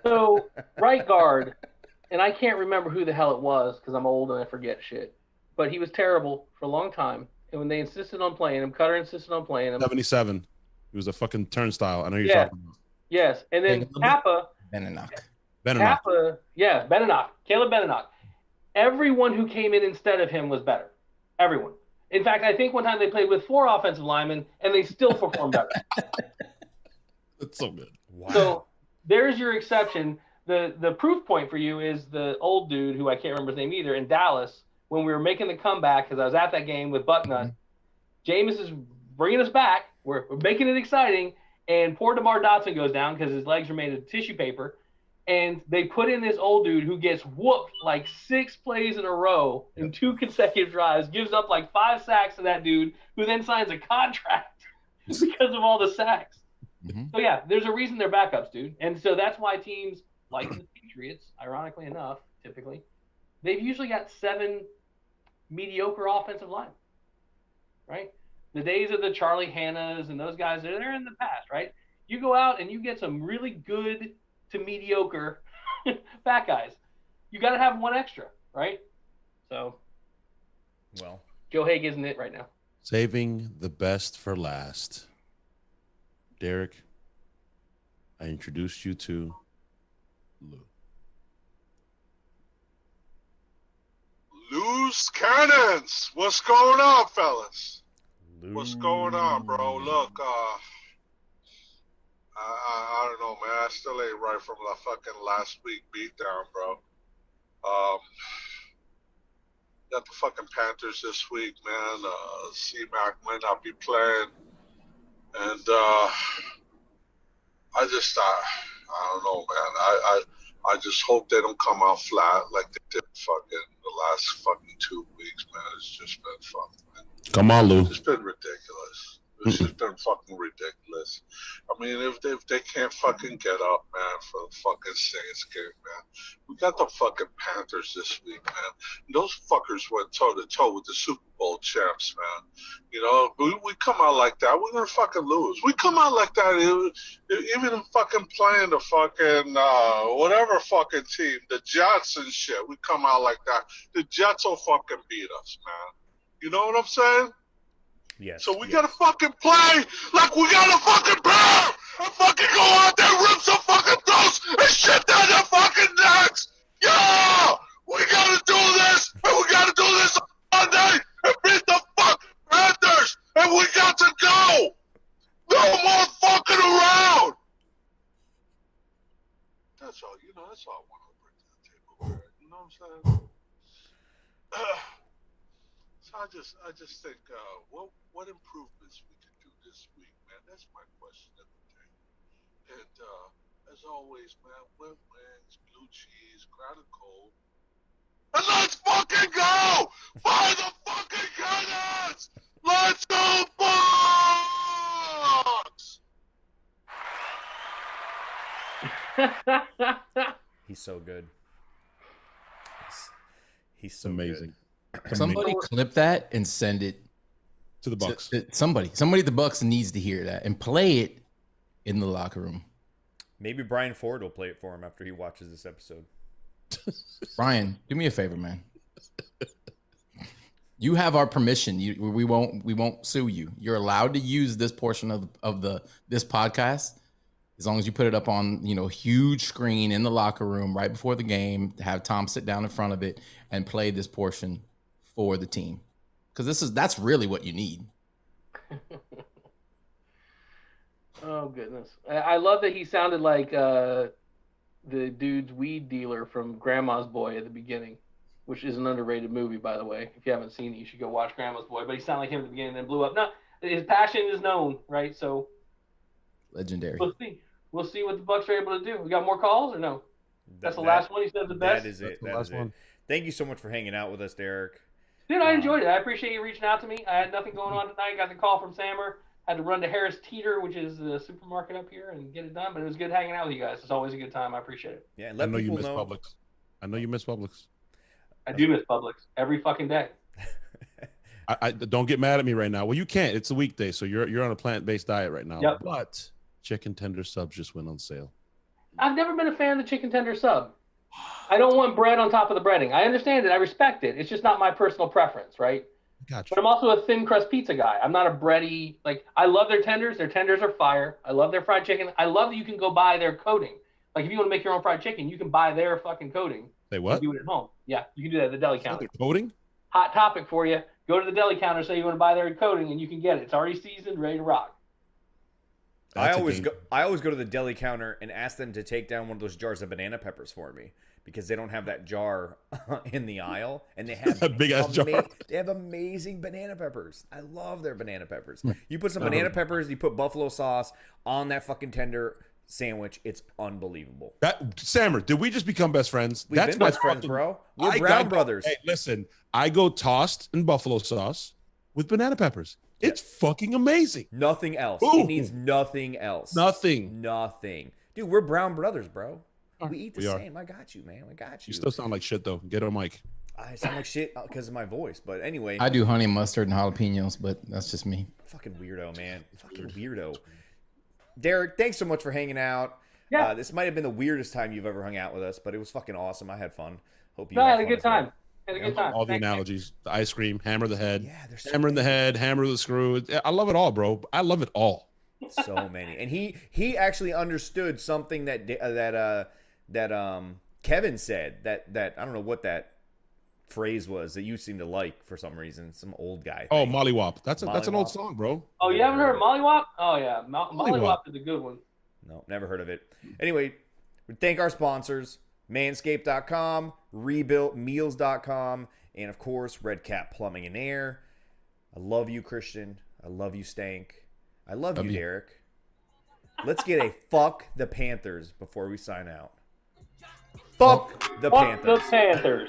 So, right guard, and I can't remember who the hell it was because I'm old and I forget shit. But he was terrible for a long time. And when they insisted on playing him, Cutter insisted on playing him. 77. He was a fucking turnstile. I know you're talking about. Yes. And then Kappa. Beninock. Kappa, yeah, Beninock. Caleb Beninock. Everyone who came in instead of him was better. Everyone. In fact, I think one time they played with 4 offensive linemen, and they still performed better. That's so good. Wow. So there's your exception. The proof point for you is the old dude, who I can't remember his name either, in Dallas, when we were making the comeback, because I was at that game with Bucknut. Jameis is bringing us back. We're making it exciting. And poor DeMar Dotson goes down because his legs are made of tissue paper. And they put in this old dude who gets whooped like 6 plays in a row in 2 consecutive drives, gives up like 5 sacks to that dude, who then signs a contract because of all the sacks. Mm-hmm. So, yeah, there's a reason they're backups, dude. And so that's why teams like the Patriots, ironically enough, typically, they've usually got 7 mediocre offensive line, right? The days of the Charlie Hannas and those guys, they're in the past, right? You go out and you get some really good to mediocre back guys. You got to have 1 extra, right? So, well, Joe Haeg isn't it right now. Saving the best for last. Derek, I introduced you to Lou. Loose cannons. What's going on, fellas? What's going on, bro? Look, I don't know, man. I still ain't right from the fucking last week beatdown, bro. Got the fucking Panthers this week, man. C-Mac might not be playing. And I just, I don't know, man. I just hope they don't come out flat like they did fucking the last fucking 2 weeks, man. It's just been fun, man. Come on, Lou. It's been ridiculous. This has been fucking ridiculous. I mean, if they can't fucking get up, man, for the fucking Saints game, man. We got the fucking Panthers this week, man. And those fuckers went toe-to-toe with the Super Bowl champs, man. You know, we come out like that, we're going to fucking lose. We come out like that, even fucking playing the fucking, whatever fucking team, the Jets and shit, we come out like that. The Jets will fucking beat us, man. You know what I'm saying? Yes. So we gotta fucking play like we got a fucking bear and fucking go out there, rip some fucking throats and shit down their fucking necks. Yeah! We gotta do this, and we gotta do this on Monday and beat the fucking Panthers, and we got to go. No more fucking around. That's all, you know, that's all I want to bring to the table. You know what I'm saying? So I just think, what improvements we can do this week, man? That's my question of the day. And as always, man, wet wings, blue cheese, crowded cold. And let's fucking go! By the fucking cannons! Let's go, Bucs! He's so good. He's so amazing. Good. Somebody clip that and send it to the Bucs. Somebody at the Bucs needs to hear that and play it in the locker room. Maybe Brian Ford will play it for him after he watches this episode. Brian, do me a favor, man. You have our permission. We won't sue you. You're allowed to use this portion of this podcast as long as you put it up on, huge screen in the locker room right before the game. Have Tom sit down in front of it and play this portion for the team, because that's really what you need. Oh goodness, I love that he sounded like the dude's weed dealer from Grandma's Boy at the beginning, which is an underrated movie, by the way. If you haven't seen it, you should go watch Grandma's Boy. But he sounded like him at the beginning and then blew up. No, his passion is known, right? So legendary. We'll see what the Bucs are able to do. We got more calls or no? That's the last one. He said the best. That is it. That is it. Thank you so much for hanging out with us, Derek. Dude, I enjoyed it. I appreciate you reaching out to me. I had nothing going on tonight. Got the call from Sammer. Had to run to Harris Teeter, which is the supermarket up here, and get it done. But it was good hanging out with you guys. It's always a good time. I appreciate it. Yeah, I know you miss Publix. I know you miss Publix. I do miss Publix every fucking day. I don't get mad at me right now. Well, you can't. It's a weekday, so you're on a plant-based diet right now. Yep. But chicken tender subs just went on sale. I've never been a fan of the chicken tender sub. I don't want bread on top of the breading. I understand it. I respect it. It's just not my personal preference, right? Gotcha. But I'm also a thin crust pizza guy. I'm not a bready. Like, I love their tenders. Their tenders are fire. I love their fried chicken. I love that you can go buy their coating. Like, if you want to make your own fried chicken, you can buy their fucking coating. They what? Do it at home. Yeah, you can do that at the deli counter. Coating? Hot topic for you. Go to the deli counter, say you want to buy their coating, and you can get it. It's already seasoned, ready to rock. I always go to the deli counter and ask them to take down one of those jars of banana peppers for me, because they don't have that jar in the aisle, and they have that big ass jar. They have amazing banana peppers. I love their banana peppers. You put some banana peppers, you put buffalo sauce on that fucking tender sandwich. It's unbelievable. Sammer, did we just become best friends? We've been best friends, bro. We're Brown brothers. Hey, listen, I go tossed in buffalo sauce with banana peppers. It's fucking amazing. Nothing else. Ooh. It needs nothing else. Nothing. Dude, we're Brown brothers, bro. We eat the same. I got you, man. I got you. You still sound like shit, though. Get on mic. I sound like shit because of my voice. But anyway. I do honey mustard and jalapenos, but that's just me. Fucking weirdo, man. Fucking weirdo. Derek, thanks so much for hanging out. Yeah. This might have been the weirdest time you've ever hung out with us, but it was fucking awesome. I had fun. Hope you had a good time. Had a good time. All the analogies. The ice cream, hammer the head. Yeah, there's hammer in the head, hammer the screw. I love it all, bro. I love it all. So many. And he actually understood something that Kevin said that I don't know what that phrase was that you seem to like for some reason. Some old guy. Oh, Mollywop. That's an old song, bro. Oh, you haven't heard of Mollywop? Oh yeah, Mollywop is a good one. No, never heard of it. Anyway, we thank our sponsors, manscaped.com, rebuiltmeals.com, and of course, Red Cap Plumbing and Air. I love you, Christian. I love you, Stank. I love you, Derek. Let's get a fuck the Panthers before we sign out. Fuck the Panthers. Fuck the Panthers.